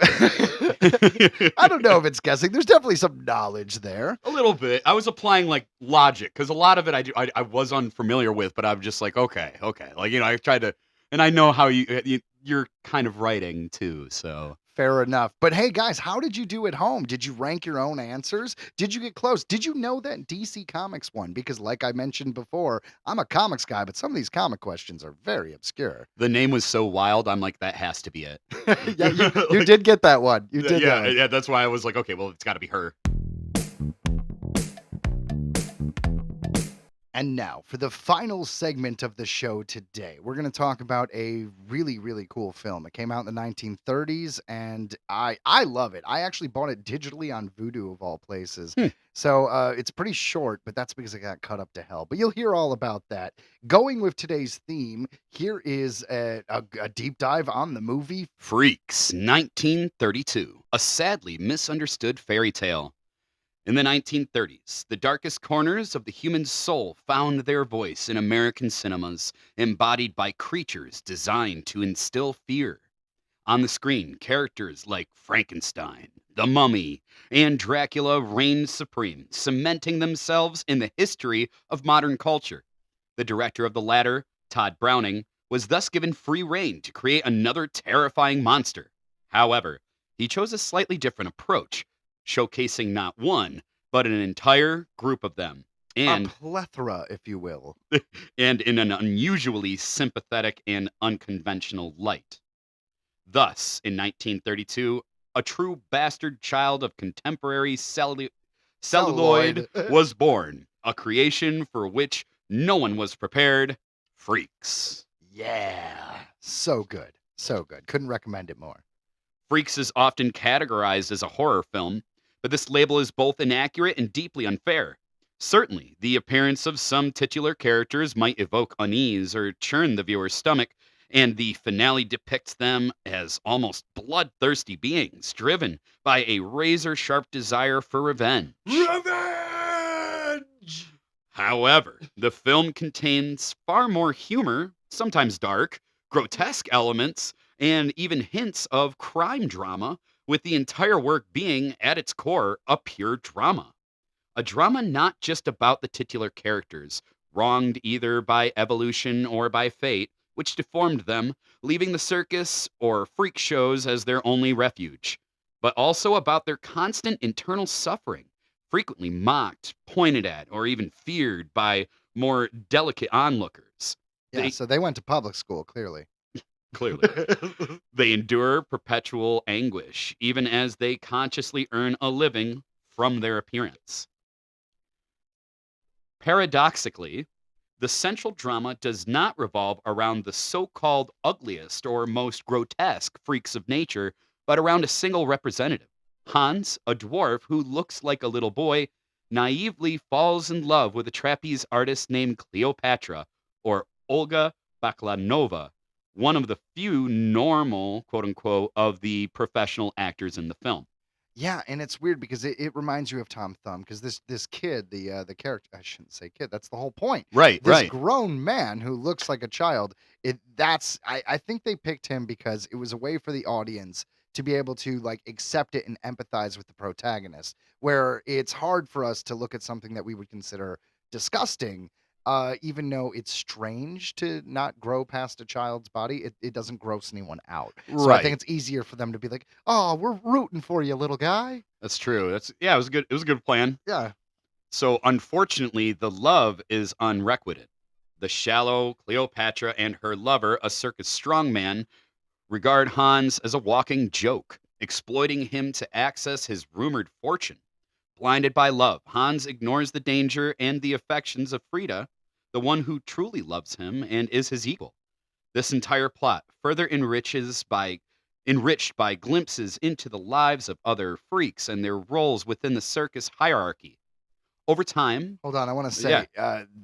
I don't know if it's guessing. There's definitely some knowledge there. A little bit. I was applying like logic because a lot of it I was unfamiliar with, but I'm just like, okay. Like, I tried to, and I know how you're kind of writing too, so. Fair enough. But hey, guys, how did you do at home? Did you rank your own answers? Did you get close? Did you know that DC Comics won? Because like I mentioned before, I'm a comics guy, but some of these comic questions are very obscure. The name was so wild, I'm like, that has to be it. Yeah, you did get that one. You did that one. Yeah, that's why I was like, okay, well, it's got to be her. And now, for the final segment of the show today, we're going to talk about a really, really cool film. It came out in the 1930s, and I love it. I actually bought it digitally on Vudu, of all places. So it's pretty short, but that's because it got cut up to hell. But you'll hear all about that. Going with today's theme, here is a deep dive on the movie Freaks, 1932, a sadly misunderstood fairy tale. In the 1930s, the darkest corners of the human soul found their voice in American cinemas, embodied by creatures designed to instill fear. On the screen, characters like Frankenstein, the Mummy, and Dracula reigned supreme, cementing themselves in the history of modern culture. The director of the latter, Todd Browning, was thus given free rein to create another terrifying monster. However, he chose a slightly different approach, showcasing not one, but an entire group of them, and a plethora, if you will. and in an unusually sympathetic and unconventional light. Thus, in 1932, a true bastard child of contemporary celluloid was born, a creation for which no one was prepared. Freaks. Yeah. So good. So good. Couldn't recommend it more. Freaks is often categorized as a horror film, but this label is both inaccurate and deeply unfair. Certainly, the appearance of some titular characters might evoke unease or churn the viewer's stomach, and the finale depicts them as almost bloodthirsty beings driven by a razor-sharp desire for revenge. Revenge! However, the film contains far more humor, sometimes dark, grotesque elements, and even hints of crime drama, with the entire work being, at its core, a pure drama. A drama not just about the titular characters, wronged either by evolution or by fate, which deformed them, leaving the circus or freak shows as their only refuge, but also about their constant internal suffering, frequently mocked, pointed at, or even feared by more delicate onlookers. Yeah, so they went to public school, clearly. Clearly. They endure perpetual anguish, even as they consciously earn a living from their appearance. Paradoxically, the central drama does not revolve around the so-called ugliest or most grotesque freaks of nature, but around a single representative. Hans, a dwarf who looks like a little boy, naively falls in love with a trapeze artist named Cleopatra, or Olga Baklanova, one of the few normal, quote-unquote, of the professional actors in the film. Yeah, and it's weird because it reminds you of Tom Thumb, because this kid, the character, I shouldn't say kid, that's the whole point. Right, This right. grown man who looks like a child, I think they picked him because it was a way for the audience to be able to like accept it and empathize with the protagonist, where it's hard for us to look at something that we would consider disgusting, even though it's strange to not grow past a child's body. It doesn't gross anyone out. So I think Right. it's easier for them to be like, oh, we're rooting for you, little guy. That's true. It was good. It was a good plan. Yeah. So unfortunately, the love is unrequited. The shallow Cleopatra and her lover, a circus strongman, regard Hans as a walking joke, exploiting him to access his rumored fortune. Blinded by love, Hans ignores the danger and the affections of Frida, the one who truly loves him and is his equal. This entire plot further enriched by glimpses into the lives of other freaks and their roles within the circus hierarchy. Over time, Hold on, I want to say,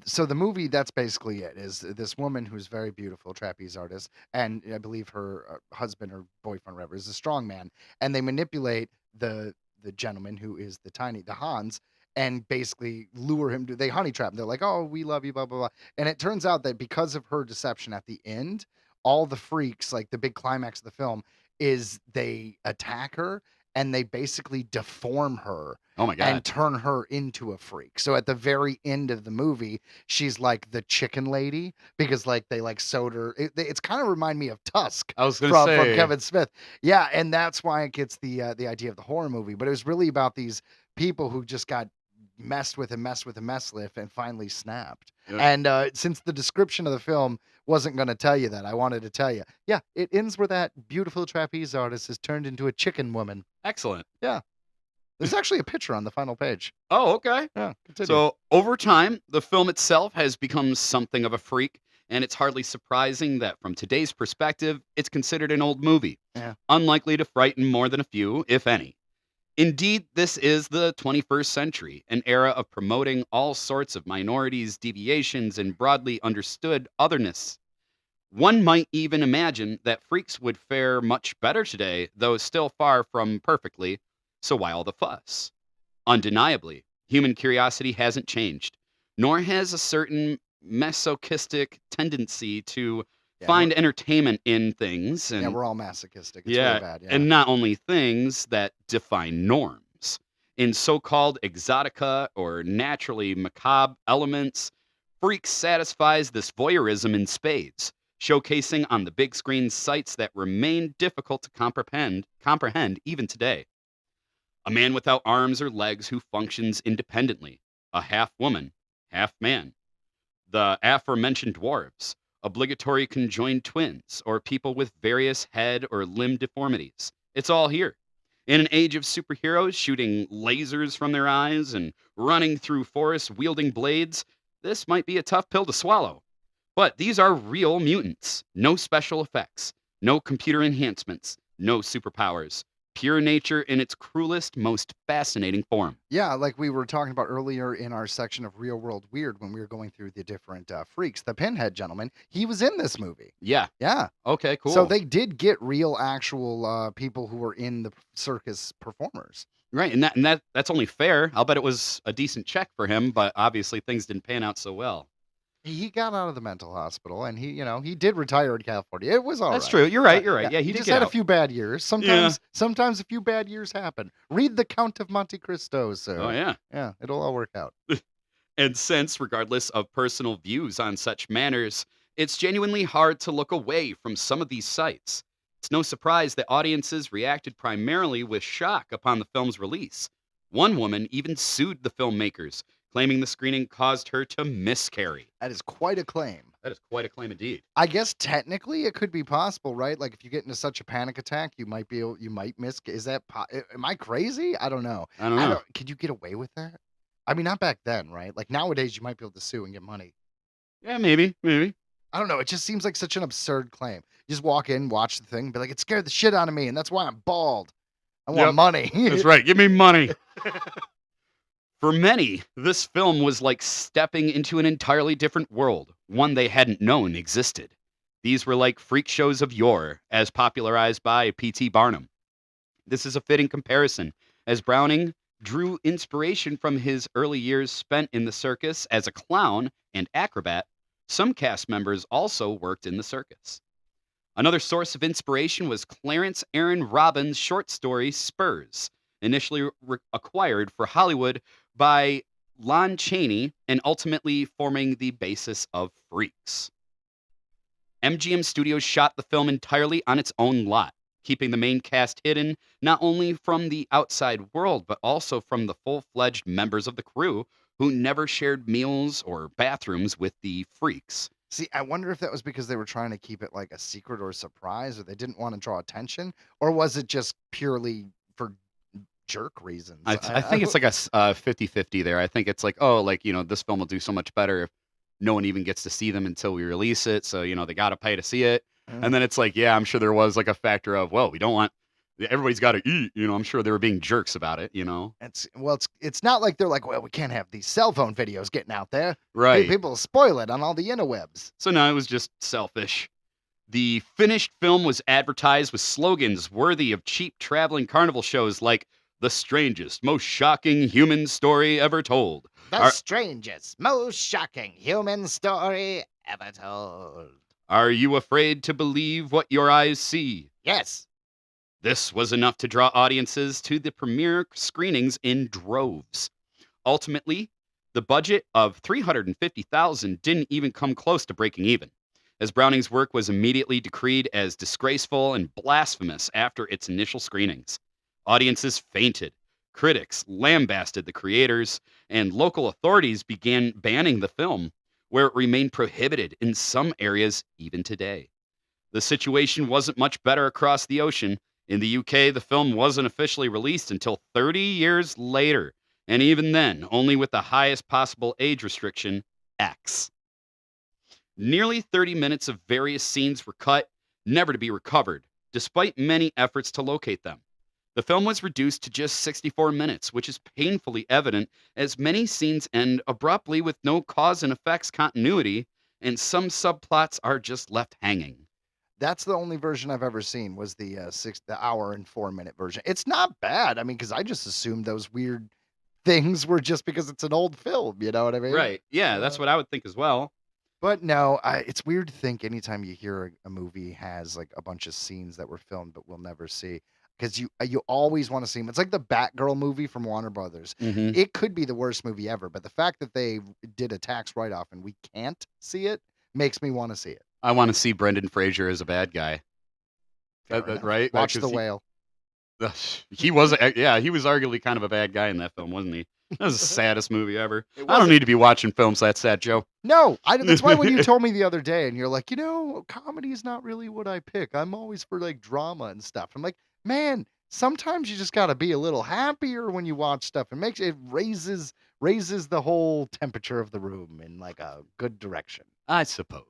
so the movie, that's basically it, is this woman who's very beautiful, trapeze artist, and I believe her husband or boyfriend, whatever, is a strong man, and they manipulate the gentleman who is the Hans, and basically lure him they honey trap him. They're like, oh, we love you, blah, blah, blah. And it turns out that because of her deception at the end, all the freaks, like the big climax of the film, is they attack her and they basically deform her oh my and god, turn her into a freak. So at the very end of the movie, she's like the chicken lady because like they like sewed her. It's kind of remind me of Tusk I was gonna from say Kevin Smith. Yeah, and that's why it gets the idea of the horror movie. But it was really about these people who just got messed with and messed with and messed with and finally snapped. Yeah. And since the description of the film wasn't going to tell you that, I wanted to tell you. Yeah, it ends where that beautiful trapeze artist is turned into a chicken woman. excellent. There's actually a picture on the final page. Oh, okay. Yeah, continue. So over time, the film itself has become something of a freak, and it's hardly surprising that from today's perspective, it's considered an old movie, Yeah. unlikely to frighten more than a few, if any. Indeed, this is the 21st century, an era of promoting all sorts of minorities, deviations, and broadly understood otherness. One might even imagine that freaks would fare much better today, though still far from perfectly, so why all the fuss? Undeniably, human curiosity hasn't changed, nor has a certain masochistic tendency to Yeah, find entertainment in things yeah, and we're all masochistic. It's yeah, really bad. Yeah. and not only things that define norms. In so-called exotica or naturally macabre elements, Freaks satisfies this voyeurism in spades, showcasing on the big screen sights that remain difficult to comprehend even today. A man without arms or legs who functions independently, a half woman, half man. The aforementioned dwarves, obligatory conjoined twins, or people with various head or limb deformities. It's all here. In an age of superheroes shooting lasers from their eyes and running through forests wielding blades, this might be a tough pill to swallow. But these are real mutants. No special effects, no computer enhancements, no superpowers. Pure nature in its cruelest, most fascinating form. Yeah, like we were talking about earlier in our section of Real World Weird when we were going through the different freaks. The Pinhead gentleman, he was in this movie. Yeah. Yeah. Okay, cool. So they did get real, actual people who were in the circus performers. Right, and that's only fair. I'll bet it was a decent check for him, but obviously things didn't pan out so well. He got out of the mental hospital, and he did retire in California. It was all That's right. true. You're right. You're right. Yeah, he he did just get had a out. few bad years. Sometimes a few bad years happen. Read The Count of Monte Cristo. So Oh yeah. yeah, it'll all work out. And since, regardless of personal views on such matters, it's genuinely hard to look away from some of these sights. It's no surprise that audiences reacted primarily with shock upon the film's release. One woman even sued the filmmakers, claiming the screening caused her to miscarry. That is quite a claim. That is quite a claim indeed. I guess technically it could be possible, right? Like if you get into such a panic attack, you might miss. Is that? Am I crazy? I don't know. I don't know. Could you get away with that? I mean, not back then, right? Like nowadays, you might be able to sue and get money. Yeah, maybe. I don't know. It just seems like such an absurd claim. You just walk in, watch the thing, be like, it scared the shit out of me, and that's why I'm bald. I want Yep. money. That's right. Give me money. For many, this film was like stepping into an entirely different world, one they hadn't known existed. These were like freak shows of yore, as popularized by P.T. Barnum. This is a fitting comparison, as Browning drew inspiration from his early years spent in the circus as a clown and acrobat. Some cast members also worked in the circus. Another source of inspiration was Clarence Aaron Robbins' short story Spurs, initially acquired for Hollywood by Lon Chaney and ultimately forming the basis of Freaks. MGM Studios shot the film entirely on its own lot, keeping the main cast hidden not only from the outside world, but also from the full-fledged members of the crew who never shared meals or bathrooms with the Freaks. See, I wonder if that was because they were trying to keep it like a secret or a surprise, or they didn't want to draw attention, or was it just purely for jerk reasons? I think it's like a 50-50 there. I think it's like, oh, like, this film will do so much better if no one even gets to see them until we release it. So, they got to pay to see it. And then it's like, yeah, I'm sure there was like a factor of, well, we don't want, everybody's got to eat. I'm sure they were being jerks about it, It's not like they're like, well, we can't have these cell phone videos getting out there. Right. People spoil it on all the interwebs. So no, it was just selfish. The finished film was advertised with slogans worthy of cheap traveling carnival shows like the strangest, most shocking human story ever told. The strangest, most shocking human story ever told. Are you afraid to believe what your eyes see? Yes. This was enough to draw audiences to the premiere screenings in droves. Ultimately, the budget of $350,000 didn't even come close to breaking even, as Browning's work was immediately decreed as disgraceful and blasphemous after its initial screenings. Audiences fainted, critics lambasted the creators, and local authorities began banning the film, where it remained prohibited in some areas even today. The situation wasn't much better across the ocean. In the UK, the film wasn't officially released until 30 years later, and even then, only with the highest possible age restriction, X. Nearly 30 minutes of various scenes were cut, never to be recovered, despite many efforts to locate them. The film was reduced to just 64 minutes, which is painfully evident as many scenes end abruptly with no cause and effects continuity, and some subplots are just left hanging. That's the only version I've ever seen was the hour and 4-minute version. It's not bad. I mean, because I just assumed those weird things were just because it's an old film. You know what I mean? Right. Yeah, that's what I would think as well. But no, it's weird to think anytime you hear a movie has like a bunch of scenes that were filmed but we'll never see. Because you always want to see them. It's like the Batgirl movie from Warner Brothers. Mm-hmm. It could be the worst movie ever, but the fact that they did a tax write-off and we can't see it makes me want to see it. I want to see Brendan Fraser as a bad guy. Right? Watch The Whale. He was arguably kind of a bad guy in that film, wasn't he? That was the saddest movie ever. I don't need to be watching films that sad, Joe. No, that's why when you told me the other day and you're like, comedy is not really what I pick. I'm always for like drama and stuff. I'm like, man, sometimes you just got to be a little happier when you watch stuff. It raises the whole temperature of the room in like a good direction. I suppose.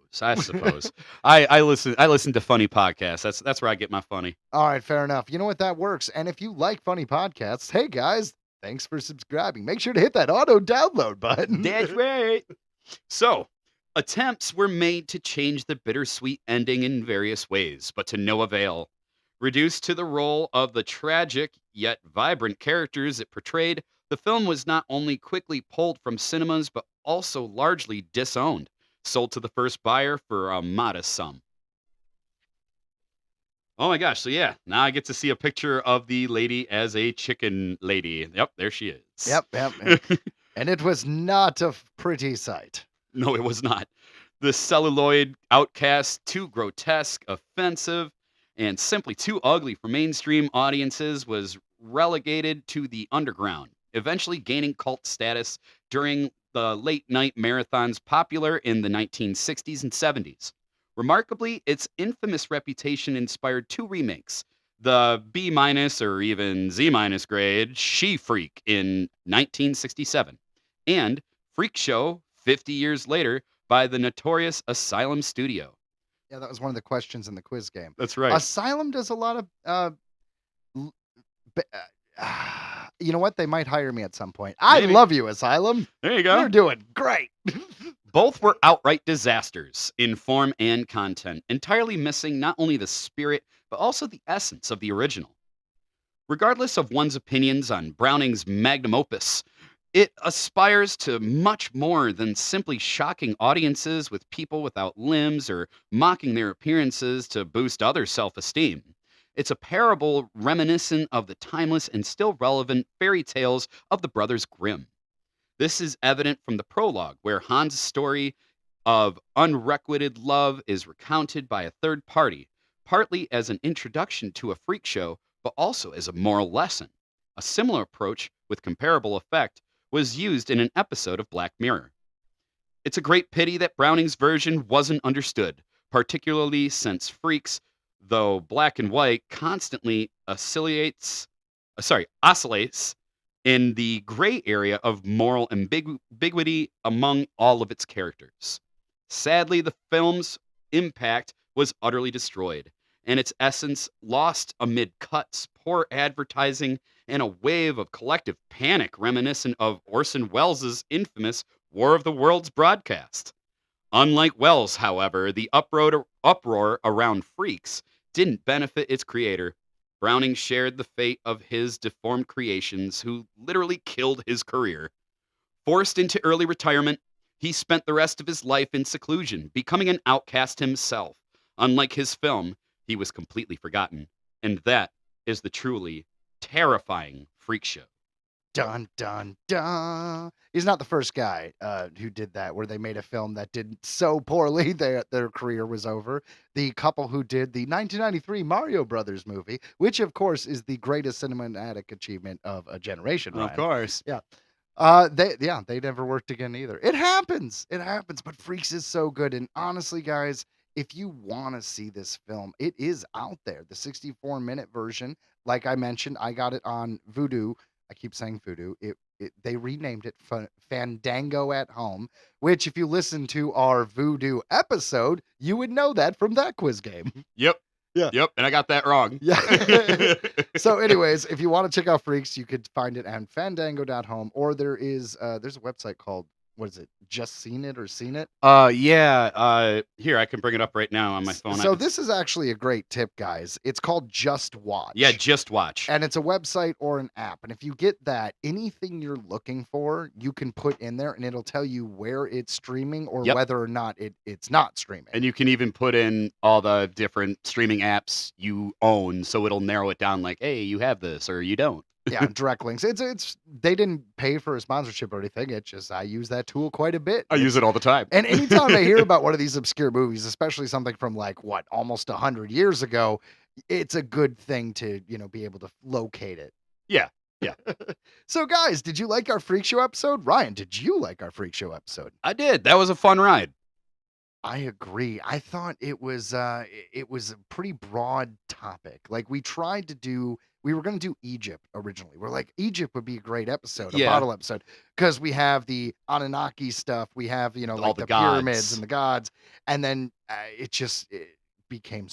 I listen to funny podcasts. That's where I get my funny. All right, fair enough. You know what? That works. And if you like funny podcasts, hey guys, thanks for subscribing. Make sure to hit that auto download button. That's right. So, attempts were made to change the bittersweet ending in various ways, but to no avail. Reduced to the role of the tragic yet vibrant characters it portrayed, the film was not only quickly pulled from cinemas, but also largely disowned, sold to the first buyer for a modest sum. Oh my gosh, so yeah, now I get to see a picture of the lady as a chicken lady. Yep, there she is. Yep. And it was not a pretty sight. No, it was not. The celluloid outcast, too grotesque, offensive, and simply too ugly for mainstream audiences, was relegated to the underground, eventually gaining cult status during the late-night marathons popular in the 1960s and 70s. Remarkably, its infamous reputation inspired 2 remakes, the B- or even Z- grade She-Freak in 1967, and Freakshow 50 years later by the notorious Asylum Studio. Yeah, that was one of the questions in the quiz game. That's right. Asylum does a lot of you know what? They might hire me at some point. Maybe. I love you, Asylum. There you go. You're doing great. Both were outright disasters in form and content, entirely missing not only the spirit, but also the essence of the original. Regardless of one's opinions on Browning's magnum opus, It aspires to much more than simply shocking audiences with people without limbs or mocking their appearances to boost other self esteem. It's a parable reminiscent of the timeless and still relevant fairy tales of the Brothers Grimm. This is evident from the prologue, where Hans' story of unrequited love is recounted by a third party, partly as an introduction to a freak show, but also as a moral lesson. A similar approach, with comparable effect, was used in an episode of Black Mirror. It's a great pity that Browning's version wasn't understood, particularly since Freaks, though black and white, constantly oscillates in the gray area of moral ambiguity among all of its characters. Sadly, the film's impact was utterly destroyed, and its essence lost amid cuts, poor advertising, and a wave of collective panic reminiscent of Orson Welles' infamous War of the Worlds broadcast. Unlike Welles, however, the uproar around Freaks didn't benefit its creator. Browning shared the fate of his deformed creations, who literally killed his career. Forced into early retirement, he spent the rest of his life in seclusion, becoming an outcast himself. Unlike his film, he was completely forgotten. And that is the truly terrifying freak show. Dun dun dun. He's not the first guy who did that, where they made a film that did so poorly that their career was over. The couple who did the 1993 Mario Brothers movie, which of course is the greatest cinematic achievement of a generation. Ryan. Of course. Yeah. They never worked again either. It happens. But Freaks is so good. And honestly, guys, if you want to see this film, it is out there. The 64-minute version, like I mentioned, I got it on Vudu. I keep saying Voodoo. They renamed it Fandango at Home, which if you listen to our Voodoo episode, you would know that from that quiz game. Yep. Yeah. Yep. And I got that wrong. Yeah. So anyways, if you want to check out Freaks, you could find it on fandango.home, or there's a website called, what is it? Just Seen It or Seen It? Here, I can bring it up right now on my phone. So this is actually a great tip, guys. It's called Just Watch. Yeah, Just Watch. And it's a website or an app. And if you get that, anything you're looking for, you can put in there and it'll tell you where it's streaming or whether or not it's not streaming. And you can even put in all the different streaming apps you own, so it'll narrow it down like, hey, you have this or you don't. Yeah, direct links. It's they didn't pay for a sponsorship or anything. It's just I use that tool quite a bit. I use it all the time. And anytime I hear about one of these obscure movies, especially something from like almost 100 years ago, it's a good thing to, be able to locate it. Yeah. So guys, did you like our Freak Show episode? Ryan, did you like our Freak Show episode? I did. That was a fun ride. I agree. I thought it was a pretty broad topic. Like we were going to do Egypt originally. We're like, Egypt would be a great episode, a bottle episode, because we have the Anunnaki stuff. We have, all like the the pyramids gods. and the gods. And then it became,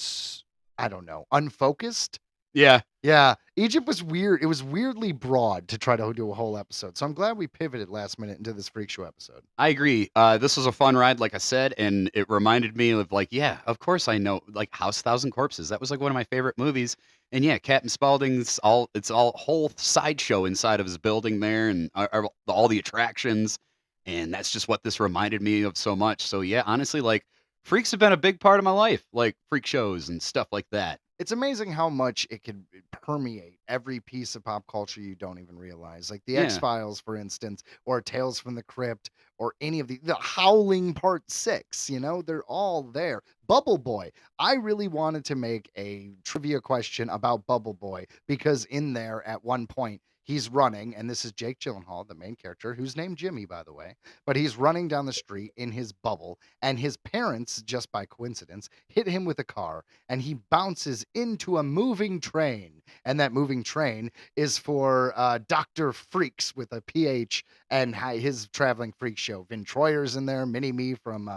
I don't know, unfocused. Yeah. Yeah. Egypt was weird. It was weirdly broad to try to do a whole episode. So I'm glad we pivoted last minute into this Freak Show episode. I agree. This was a fun ride, like I said, and it reminded me of like, yeah, of course I know, like House 1,000 Corpses. That was like one of my favorite movies. And yeah, Captain Spaulding's it's all whole sideshow inside of his building there, and all the attractions, and that's just what this reminded me of so much. So yeah, honestly, like freaks have been a big part of my life, like freak shows and stuff like that. It's amazing how much it could permeate every piece of pop culture you don't even realize. Like the Yeah. X-Files, for instance, or Tales from the Crypt, or any of the Howling Part 6, they're all there. Bubble Boy. I really wanted to make a trivia question about Bubble Boy because in there at one point he's running, and this is Jake Gyllenhaal, the main character, who's named Jimmy, by the way, but he's running down the street in his bubble, and his parents, just by coincidence, hit him with a car, and he bounces into a moving train, and that moving train is for Dr. Freaks with a PH and his traveling freak show. Vin Troyer's in there, Mini-Me from,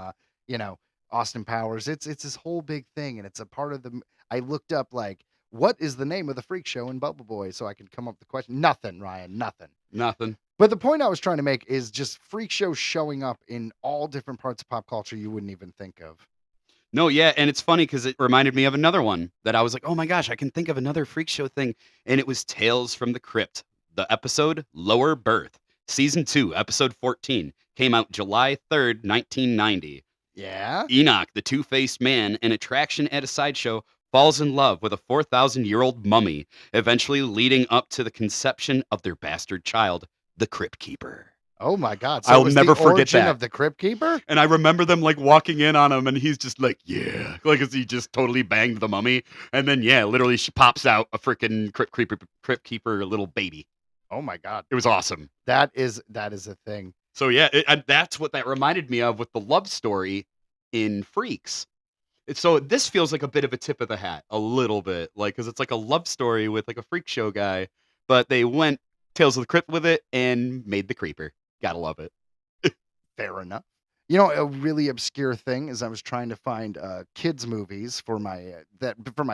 Austin Powers. It's this whole big thing, and it's a part of I looked up, like, what is the name of the freak show in Bubble Boy so I can come up with the question? Nothing, Ryan, nothing. Nothing. But the point I was trying to make is just freak shows showing up in all different parts of pop culture you wouldn't even think of. No, yeah, and it's funny because it reminded me of another one that I was like, oh my gosh, I can think of another freak show thing, and it was Tales from the Crypt, the episode Lower Birth. Season 2, Episode 14, came out July 3rd, 1990. Yeah. Enoch, the two-faced man, an attraction at a sideshow, falls in love with a 4,000-year-old mummy, eventually leading up to the conception of their bastard child, the Crypt Keeper. Oh my God! So I'll it was never the forget origin that. of the Crypt Keeper. And I remember them like walking in on him, and he's just like, "Yeah," like as he just totally banged the mummy, and then literally she pops out a freaking Crypt Keeper little baby. Oh my God! It was awesome. That is a thing. So that's what that reminded me of with the love story in Freaks. So this feels like a bit of a tip of the hat, a little bit, like because it's like a love story with like a freak show guy, but they went Tales of the Crypt with it and made the creeper. Gotta love it. Fair enough. You know, a really obscure thing is I was trying to find kids movies for my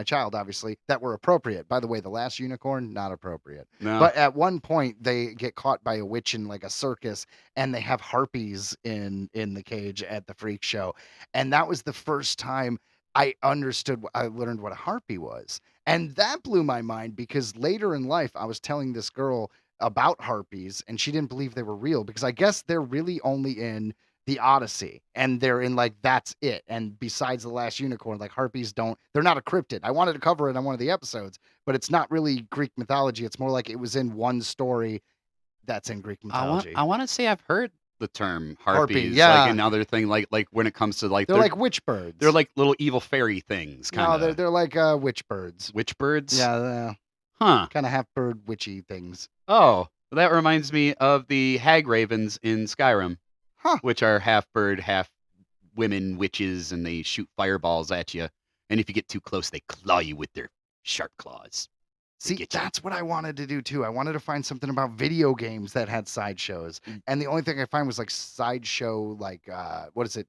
child, obviously, that were appropriate. By the way, The Last Unicorn, not appropriate. No. But at one point, they get caught by a witch in like a circus, and they have harpies in the cage at the freak show, and that was the first time I learned what a harpy was, and that blew my mind because later in life, I was telling this girl about harpies, and she didn't believe they were real because I guess they're really only in the Odyssey, and they're in like that's it. And besides The Last Unicorn, like harpies they're not a cryptid. I wanted to cover it on one of the episodes, but it's not really Greek mythology. It's more like it was in one story that's in Greek mythology. I want to say I've heard the term Harpy, harpies, yeah. like another thing, like when it comes to like They're like witch birds. they're like little evil fairy things, kind of. No, they're like witch birds. Witch birds. Yeah, Huh. kind of half bird witchy things. Oh, that reminds me of the hag ravens in Skyrim, which are half bird, half women witches, and they shoot fireballs at you. And if you get too close, they claw you with their sharp claws. They See, get you. that's what I wanted to do too. I wanted to find something about video games that had sideshows, and the only thing I find was like sideshow, like what is it?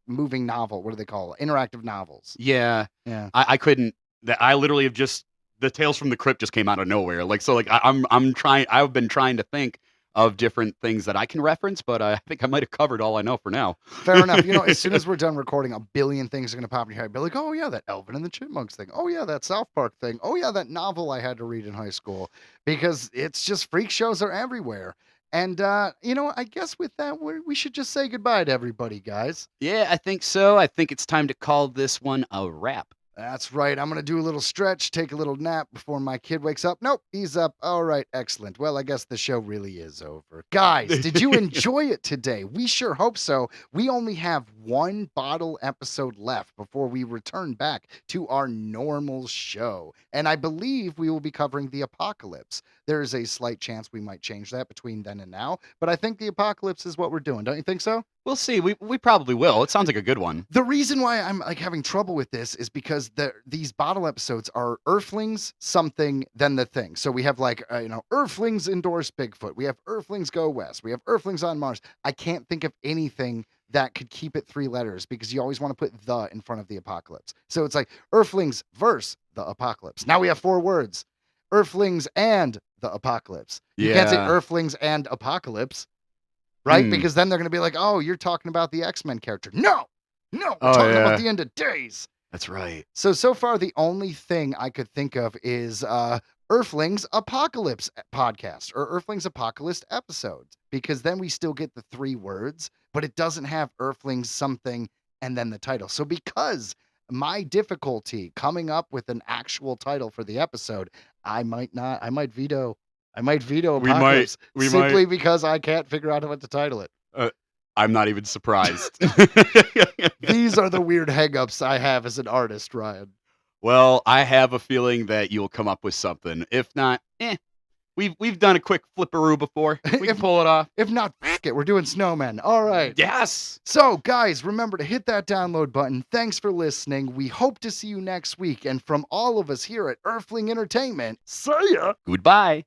Moving novel. What do they call it? Interactive novels. Yeah, Yeah. I couldn't. I literally have just the Tales from the Crypt just came out of nowhere. Like so, like I'm trying. I've been trying to think of different things that I can reference, but I think I might have covered all I know for now. Fair enough. You know, as soon as we're done recording, a billion things are going to pop in your head. Be like, oh, yeah, that Alvin and the Chipmunks thing. Oh, yeah, that South Park thing. Oh, yeah, that novel I had to read in high school. Because it's just freak shows are everywhere. And, you know, I guess with that, we should just say goodbye to everybody, guys. Yeah, I think so. I think it's time to call this one a wrap. That's right. I'm going to do a little stretch, take a little nap before my kid wakes up. Nope, he's up. All right, excellent. Well, I guess the show really is over. Guys, did you enjoy it today? We sure hope so. We only have one bottle episode left before we return back to our normal show. And I believe we will be covering the apocalypse. There is a slight chance we might change that between then and now, but I think the apocalypse is what we're doing. Don't you think so? We'll see. We probably will. It sounds like a good one. The reason why I'm like having trouble with this is because these bottle episodes are Earthlings, something, then the thing. So we have like, Earthlings endorse Bigfoot. We have Earthlings go west. We have Earthlings on Mars. I can't think of anything that could keep it 3 letters because you always want to put the in front of the apocalypse. So it's like Earthlings verse the apocalypse. Now we have 4 words. Earthlings and the apocalypse. You can't say Yeah. Earthlings and apocalypse. Right? Hmm. Because then they're going to be like, oh, you're talking about the X-Men character. No, we're Oh, talking yeah. about the end of days. That's right. So far, the only thing I could think of is Earthlings Apocalypse podcast or Earthlings Apocalypse episodes, because then we still get the 3 words, but it doesn't have Earthlings something and then the title. So because my difficulty coming up with an actual title for the episode, I might veto Apocalypse we simply because I can't figure out what to title it. I'm not even surprised. These are the weird hang-ups I have as an artist, Ryan. Well, I have a feeling that you'll come up with something. If not, we've done a quick flipperoo before. We can pull it off. If not, f it, we're doing snowmen. All right. Yes. So, guys, remember to hit that download button. Thanks for listening. We hope to see you next week. And from all of us here at Earthling Entertainment, see ya. Goodbye.